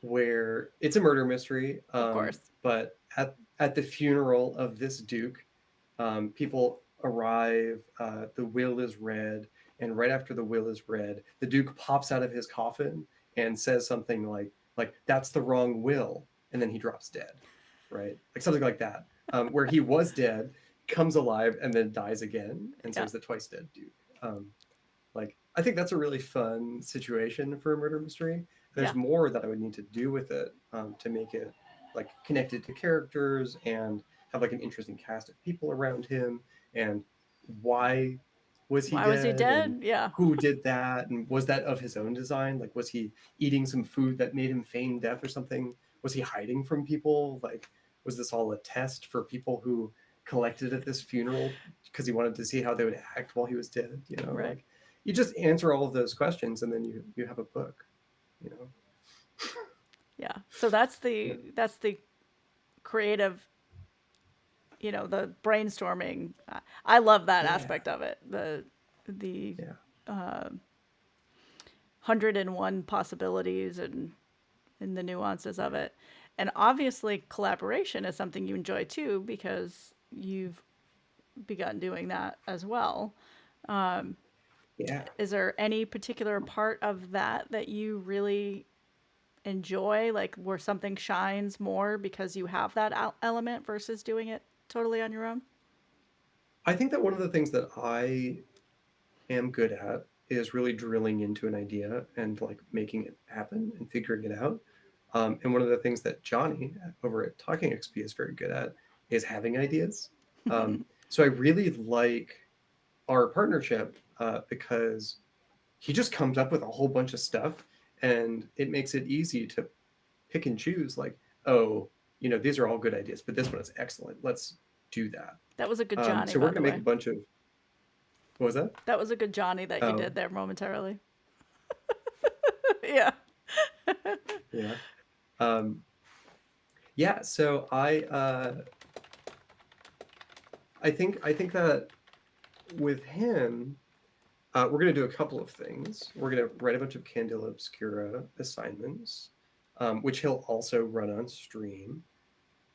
where it's a murder mystery, Of course. but at the funeral of this Duke, people arrive, the will is read, and right after the will is read, the Duke pops out of his coffin and says something like "That's the wrong will," and then he drops dead, right? Like something like that, where he was dead, comes alive, and then dies again, and so Yeah. he's the twice dead Duke. Um, like I think that's a really fun situation for a murder mystery. Yeah. There's more that I would need to do with it, to make it like connected to characters and have like an interesting cast of people around him, and why was he Why was he dead, and dead? Yeah. who did that, and was that of his own design? Like was he eating some food that made him feign death or something? Was he hiding from people? Like was this all a test for people who collected at this funeral because he wanted to see how they would act while he was dead? Right. Like you just answer all of those questions and then you have a book, you know. Yeah. So that's the creative, the brainstorming. I love that Yeah, aspect of it. The yeah, 101 possibilities and the nuances of it. And obviously collaboration is something you enjoy too because you've begun doing that as well. yeah. Is there any particular part of that that you really enjoy, like where something shines more because you have that element versus doing it totally on your own? I think that one of the things that I am good at is really drilling into an idea and like making it happen and figuring it out. And one of the things that Johnny over at Talking XP is very good at is having ideas. So I really like our partnership because he just comes up with a whole bunch of stuff, and it makes it easy to pick and choose. Like, oh, these are all good ideas, but this one is excellent. Let's do that. That was a good Johnny, So we're by going the to make way. a bunch of what was that? That was a good Johnny that you Oh, did there momentarily. Yeah. yeah. Um, yeah. So I think that with him, we're going to do a couple of things. We're going to write a bunch of Candela Obscura assignments, which he'll also run on stream.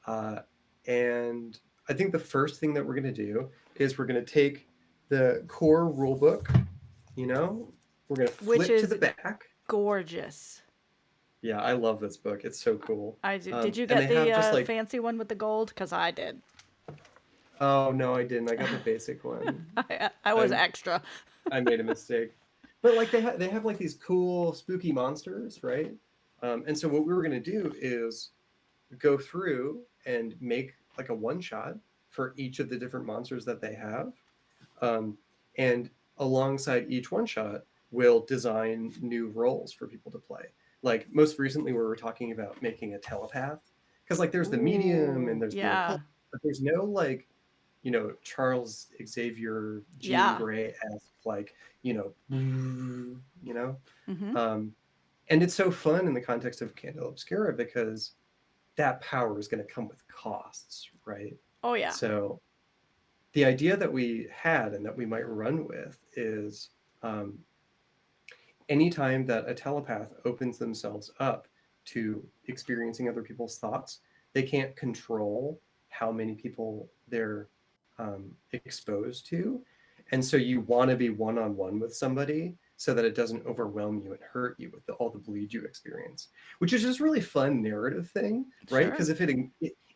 Uh, and I think the first thing that we're going to do is we're going to take the core rulebook, we're going to Which flip to the is back. gorgeous. Yeah, I love this book. It's so cool. I do. Did you And get they have just the like, fancy one with the gold? Because I did. oh no, I didn't. I got the basic one. I was I extra. I made a mistake. But like they have like these cool spooky monsters, right? And so what we were gonna do is go through and make like a one shot for each of the different monsters that they have. Um, and alongside each one shot, we'll design new roles for people to play. Like most recently, we were talking about making a telepath because like there's the medium and Ooh, there's the occult, yeah. but there's no like Charles Xavier, Jean Yeah. Grey esque like you know you know, Mm-hmm. um, and it's so fun in the context of Candela Obscura because that power is going to come with costs, right? Oh, yeah. So the idea that we had and that we might run with is um, anytime that a telepath opens themselves up to experiencing other people's thoughts, they can't control how many people they're exposed to. And so you want to be one on one with somebody so that it doesn't overwhelm you and hurt you with all the bleed you experience, which is just really fun narrative thing, right? Sure. Because if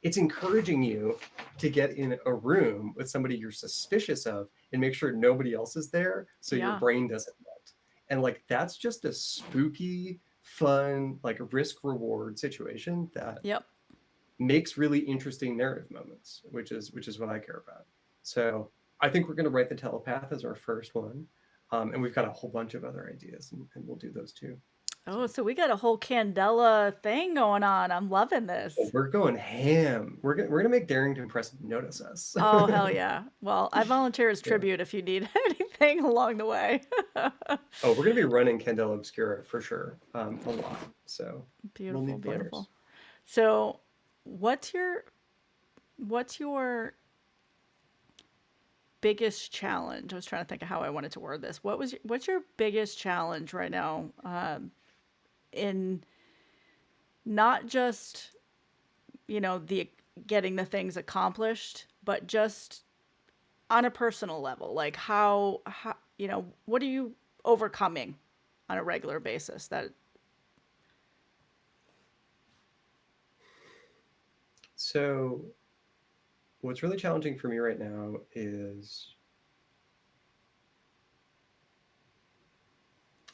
it's encouraging you to get in a room with somebody you're suspicious of and make sure nobody else is there so your Yeah. brain doesn't melt. And like that's just a spooky, fun, like risk reward situation that Yep. makes really interesting narrative moments, which is what I care about. So I think we're going to write the telepath as our first one, and we've got a whole bunch of other ideas, and we'll do those too. Oh, So so we got a whole Candela thing going on. I'm loving this. we're going ham. We're gonna make Darrington Press notice us. Oh, hell yeah. Well, I volunteer as Yeah. tribute if you need anything along the way. Oh, we're gonna be running Candela Obscura for sure, a lot. So we'll Beautiful, need beautiful. players. So, what's your what's your biggest challenge? I was trying to think of how I wanted to word this. What's your biggest challenge right now, in not just the getting the things accomplished, but just on a personal level? Like how what are you overcoming on a regular basis? That So what's really challenging for me right now is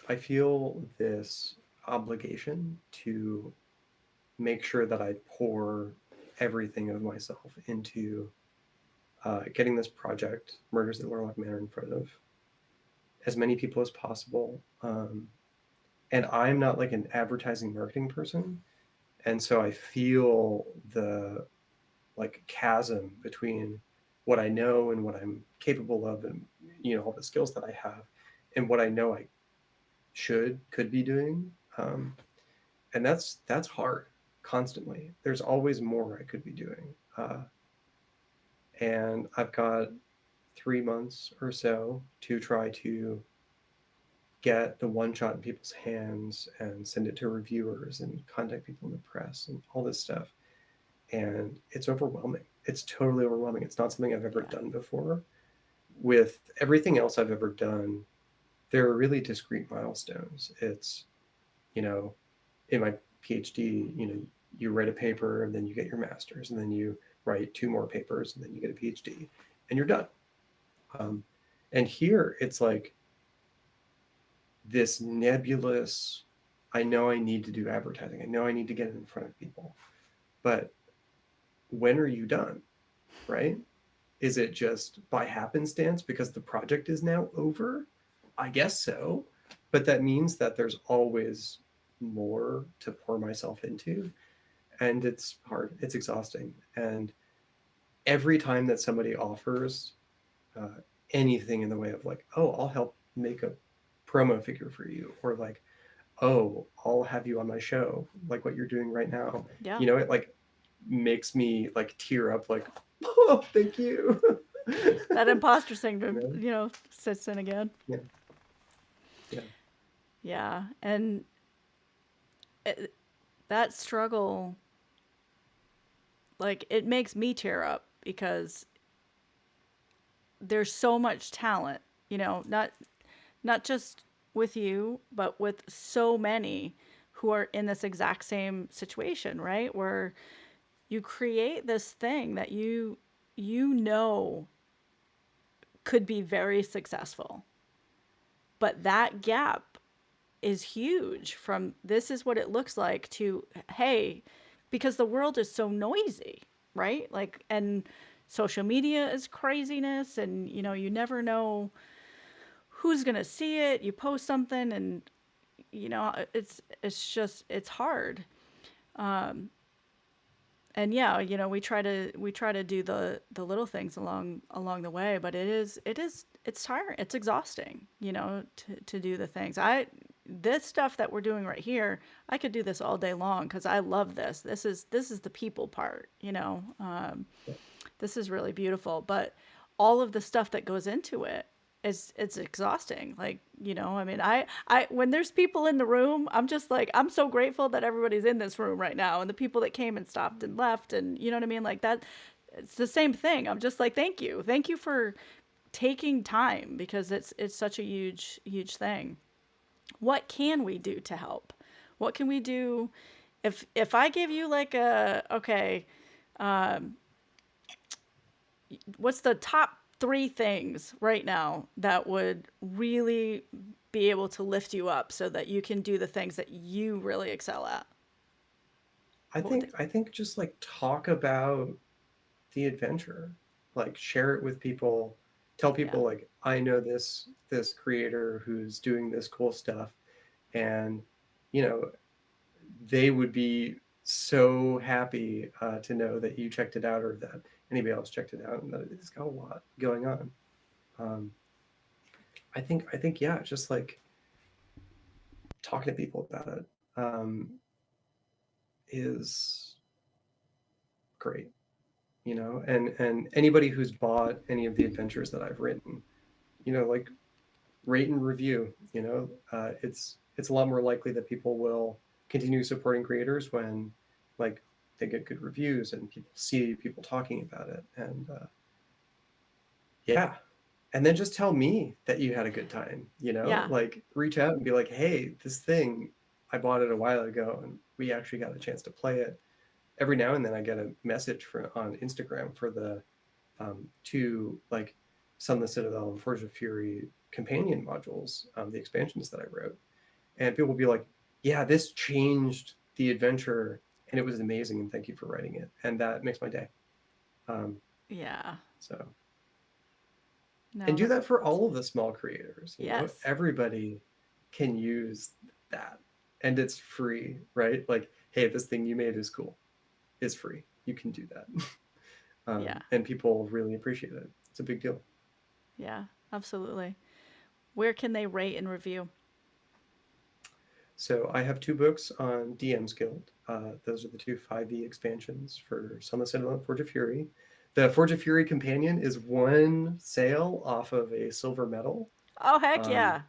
I feel this obligation to make sure that I pour everything of myself into getting this project, Murders at Lorelahc Manor, in front of as many people as possible. And I'm not like an advertising marketing person, and so I feel the like chasm between what I know and what I'm capable of, and all the skills that I have, and what I know I could be doing. And that's hard constantly. There's always more I could be doing. And I've got 3 months or so to try to get the one shot in people's hands and send it to reviewers and contact people in the press and all this stuff. And it's overwhelming. It's totally overwhelming. It's not something I've ever yeah. done before. With everything else I've ever done, there are really discrete milestones. It's, you know, in my PhD, you write a paper and then you get your master's, and then you write two more papers and then you get a PhD and you're done. Um, and here it's like this nebulous, I know I need to do advertising. I know I need to get it in front of people. But when are you done? Right? Is it just by happenstance because the project is now over? I guess so. But that means that there's always more to pour myself into. And it's hard, it's exhausting. And every time that somebody offers uh, anything in the way of like, oh, I'll help make a promo figure for you, or like, oh, I'll have you on my show, like what you're doing right now. Yeah. You know, it like makes me like tear up, like, oh, thank you. That imposter You syndrome, know? sits in again. Yeah, yeah. Yeah. And it, that struggle, like, it makes me tear up because there's so much talent, not just with you, but with so many who are in this exact same situation, right? Where you create this thing that you know could be very successful. But that gap is huge from this is what it looks like to hey, because the world is so noisy, right? Like, and social media is craziness, and you never know who's going to see it. You post something and it's hard. Um, and yeah, we try to do the little things along the way, but it's tiring, it's exhausting, to do the things. I This stuff that we're doing right here, I could do this all day long because I love this. This is the people part, this is really beautiful, but all of the stuff that goes into it is it's exhausting. Like, I mean, I when there's people in the room, I'm just like, I'm so grateful that everybody's in this room right now, and the people that came and stopped and left, and you know what I mean, like that. It's the same thing. I'm just like, thank you for taking time, because it's such a huge thing. What can we do to help? What can we do if I give you like a okay, um, what's the top three things right now that would really be able to lift you up so that you can do the things that you really excel at? I What would think they? I think just like talk about the adventure, like share it with people, tell Yeah. people like, I know this creator who's doing this cool stuff, and you know they would be so happy to know that you checked it out, or that anybody else checked it out, and that it's got a lot going on. um, I think yeah, just like talking to people about it is great, and anybody who's bought any of the adventures that I've written, like rate and review. It's a lot more likely that people will continue supporting creators when like they get good reviews and people see people talking about it. And yeah, and then just tell me that you had a good time. Yeah. Like reach out and be like, hey, this thing, I bought it a while ago and we actually got a chance to play it. Every now and then I get a message on Instagram for the two like Sunless Citadel and Forge of Fury companion modules, the expansions that I wrote, and people will be like, "Yeah, this changed the adventure, and it was amazing, and thank you for writing it," and that makes my day. Um, Yeah. so, and No, do that's that for awesome. all of the small creators. Yes. Everybody can use that, and it's free, right? Like, hey, this thing you made is cool. It's free. You can do that, Yeah. and people really appreciate it. It's a big deal. Yeah. Absolutely. Where can they rate and review? So I have two books on DM's Guild. Those are the two 5e expansions for Sunless Citadel and Forge of Fury. The Forge of Fury companion is one sale off of a silver medal. Oh, heck Um, yeah.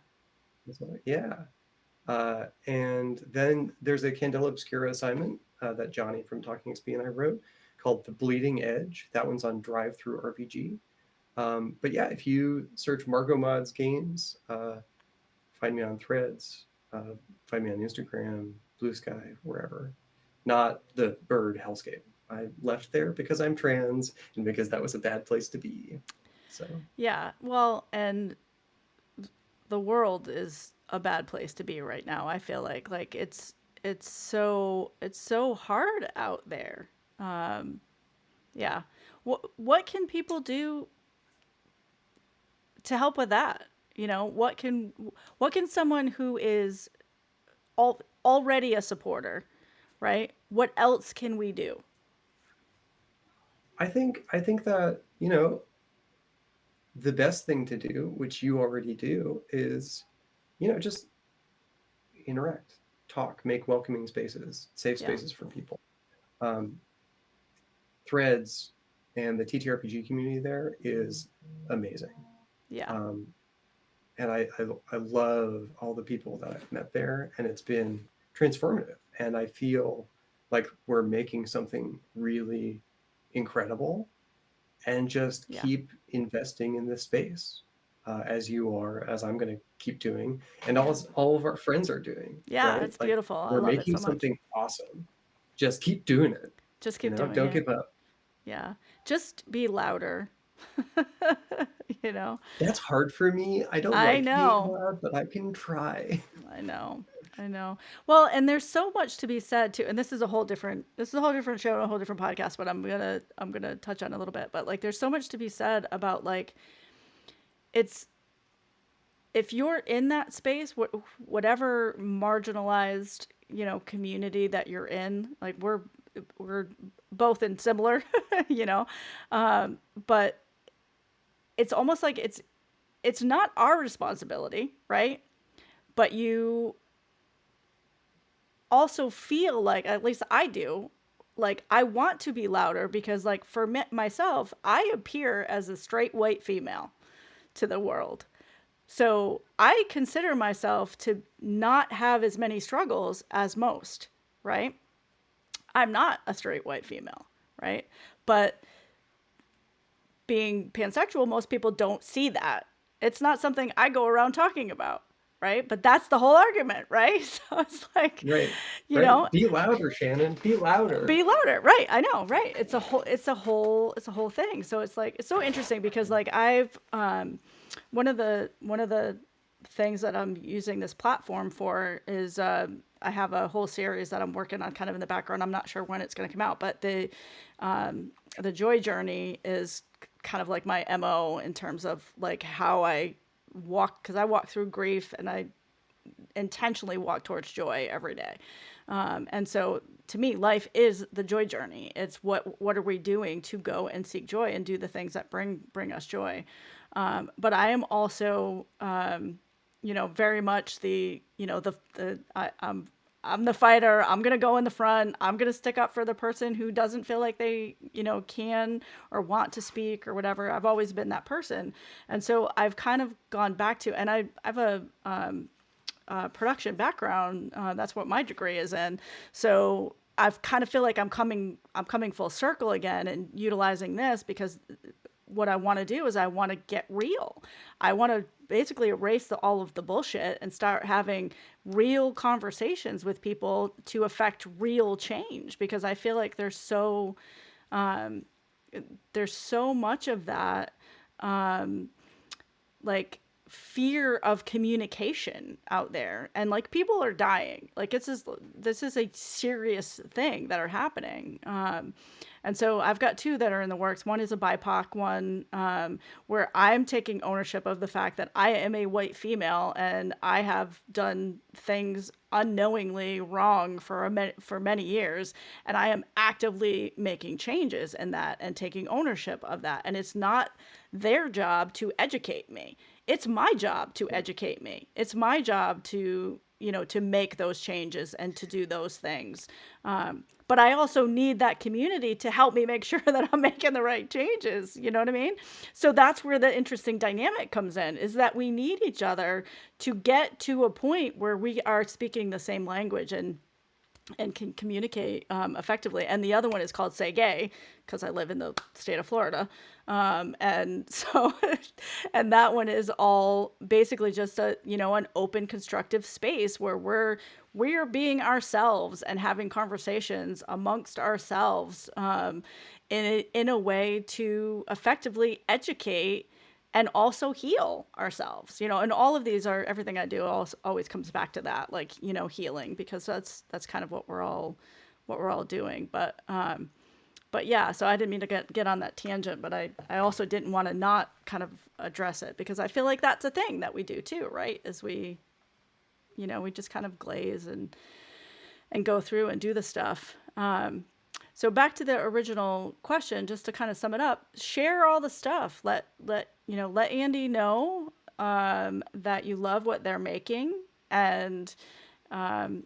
yeah. And then there's a Candela Obscura assignment that Johnny from Talking XP and I wrote called The Bleeding Edge. That one's on Drive Through RPG. But yeah, if you search MargoMods games, find me on Threads, uh, find me on Instagram, Blue Sky, wherever. Not the bird hellscape. I left there because I'm trans and because that was a bad place to be. So Yeah. Well, and the world is a bad place to be right now. I feel like it's so hard out there. Um, yeah. What can people do to help with that? You know, what can someone who is already a supporter, right? What else can we do? I think that, you know, the best thing to do, which you already do, is, you know, just interact, talk, make welcoming spaces, safe Yeah. spaces for people. Um, Threads and the TTRPG community there is amazing. Yeah. Um, and I love all the people that I've met there, and it's been transformative. And I feel like we're making something really incredible, and just Yeah. keep investing in this space, as you are, as I'm going to keep doing, and Yeah. all of our friends are doing. Yeah, Right? it's Like, beautiful. I we're love it making so much. something awesome. Just keep doing it. Just You keep know, doing don't it. give up. Yeah. Just be louder. you know. That's hard for me. I don't I like being know. loud, but I can try. I know. I know. Well, and there's so much to be said too. And this is a whole different show, a whole different podcast, but I'm going to touch on a little bit. But like there's so much to be said about like it's if you're in that space, whatever marginalized, you know, community that you're in, like we're both in similar, you know, um, but it's almost like it's not our responsibility, right? But you also feel like, at least I do, like I want to be louder because, like, for myself, I appear as a straight white female to the world. So I consider myself to not have as many struggles as most, right? I'm not a straight white female, right? But being pansexual, most people don't see that. It's not something I go around talking about, right? But that's the whole argument, right? So it's like, Right. you know, Right. Be louder, Shannon. Be louder. be louder, right? I know, right? It's a whole thing. So it's like it's so interesting because like I've one of the things that I'm using this platform for is I have a whole series that I'm working on kind of in the background. I'm not sure when it's going to come out, but the joy journey is kind of like my MO in terms of like how I walk, because I walk through grief and I intentionally walk towards joy every day. And so to me, life is the joy journey. It's what are we doing to go and seek joy and do the things that bring us joy. But I am also, you know, very much the, you know, I'm the fighter. I'm going to go in the front. I'm going to stick up for the person who doesn't feel like they, you know, can or want to speak or whatever. I've always been that person. And so I've kind of gone back to, and I have a production background. That's what my degree is in. So I've kind of feel like I'm coming full circle again and utilizing this because what I want to do is I want to get real. I want to basically erase all of the bullshit and start having real conversations with people to affect real change because I feel like um, there's so much of that like fear of communication out there and like people are dying like this is a serious thing that are happening and so I've got two that are in the works. One is a BIPOC one where I'm taking ownership of the fact that I am a white female and I have done things unknowingly wrong for many years and I am actively making changes in that and taking ownership of that and it's not their job to educate me. It's my job to educate me. It's my job to, you know, to make those changes and to do those things. But I also need that community to help me make sure that I'm making the right changes. You know what I mean? So that's where the interesting dynamic comes in is that we need each other to get to a point where we are speaking the same language and can communicate effectively. And the other one is called Say Gay because I live in the state of Florida. And so, and that one is all basically just a, you know, an open constructive space where we're being ourselves and having conversations amongst ourselves in a way to effectively educate and also heal ourselves, and all of these are everything I do always comes back to that, like, healing, because that's kind of what we're all doing. But yeah, so I didn't mean to get on that tangent, but I also didn't want to not kind of address it, because I feel like that's a thing that we do too, right? Is we just kind of glaze and go through and do the stuff. So back to the original question, just to kind of sum it up, share all the stuff. Let Andie know that you love what they're making, and um,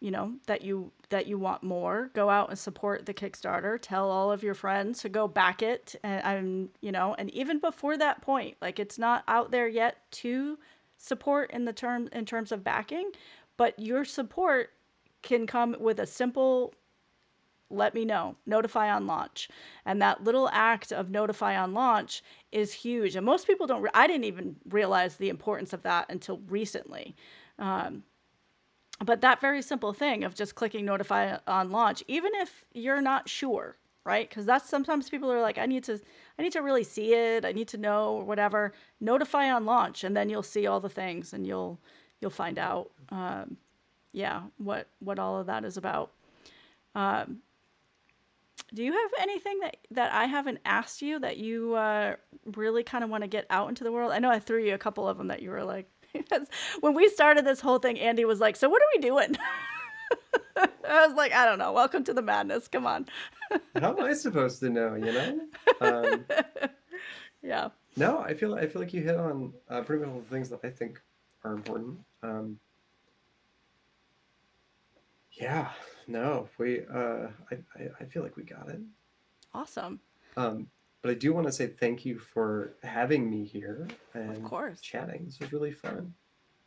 that you want more. Go out and support the Kickstarter. Tell all of your friends to go back it, and even before that point, like, it's not out there yet to support in terms of backing, but your support can come with a simple let me know, notify on launch. And that little act of notify on launch is huge. And most people don't, I didn't even realize the importance of that until recently. Um, but that very simple thing of just clicking notify on launch, even if you're not sure, right? Because that's sometimes people are like, I need to really see it. I need to know, or whatever. Notify on launch, and then you'll see all the things, and you'll find out, yeah, what all of that is about. Um, do you have anything that I haven't asked you that you really kind of want to get out into the world? I know I threw you a couple of them that you were like, when we started this whole thing, Andie was like, "So what are we doing?" I was like, "I don't know. Welcome to the madness. Come on." How am I supposed to know, Um, Yeah. no, I feel like you hit on pretty much all the things that I think are important. Yeah, no, I feel like we got it. Awesome. Um, but I do want to say thank you for having me here Of and course. chatting. This was really fun.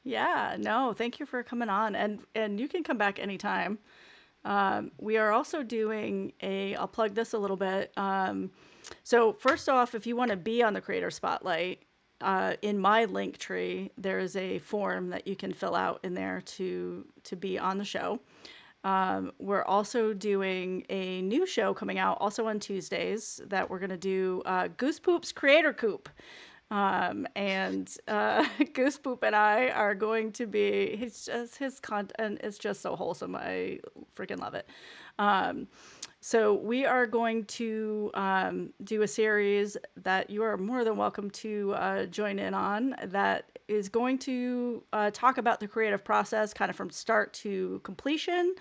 Yeah. No, thank you for coming on, and you can come back anytime. We are also doing I'll plug this a little bit. So first off, if you want to be on the Creator Spotlight, in my link tree, there is a form that you can fill out in there to be on the show. We're also doing a new show coming out also on Tuesdays that we're going to do, Goose Poop's Creator Coop. And Goose Poop and I are going to be, his content is just so wholesome. I freaking love it. Um, so we are going to do a series that you are more than welcome to join in on, that is going to talk about the creative process kind of from start to completion,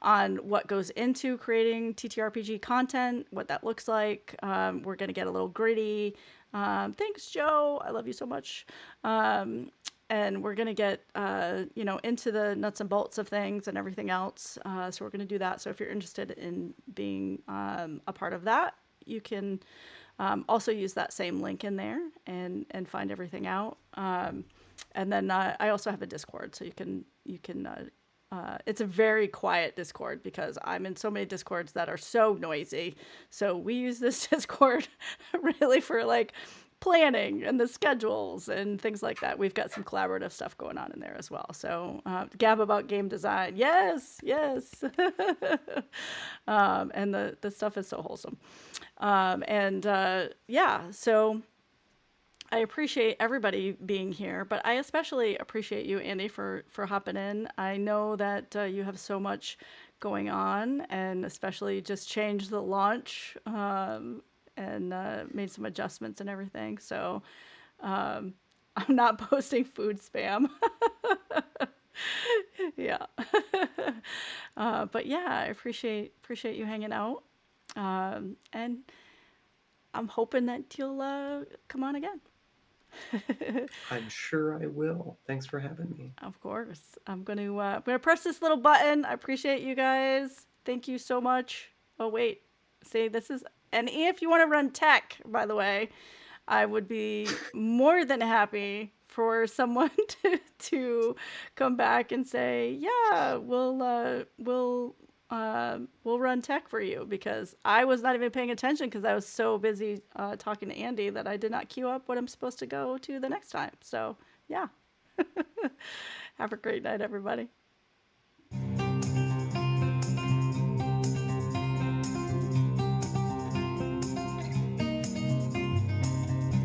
on what goes into creating TTRPG content, what that looks like. We're going to get a little gritty. Thanks, Joe. I love you so much. And we're going to get into the nuts and bolts of things and everything else. So we're going to do that. So if you're interested in being a part of that, you can also use that same link in there and find everything out. And then I also have a Discord, so you can it's a very quiet Discord because I'm in so many Discords that are so noisy. So we use this Discord really for like planning and the schedules and things like that. We've got some collaborative stuff going on in there as well. So gab about game design, yes, yes. And the stuff is so wholesome. And yeah, so I appreciate everybody being here, but I especially appreciate you, Andie, for hopping in. I know that you have so much going on, and especially just changed the launch, and made some adjustments and everything. So um, I'm not posting food spam. Yeah. But yeah, I appreciate you hanging out, and I'm hoping that you'll come on again. I'm sure I will. Thanks for having me. Of course. I'm gonna press this little button. I appreciate you guys. Thank you so much. Oh wait. See, this is, and if you want to run tech, by the way, I would be more than happy for someone to come back and say, "Yeah, we'll run tech for you," because I was not even paying attention because I was so busy talking to Andie that I did not queue up what I'm supposed to go to the next time. So, yeah. Have a great night, everybody.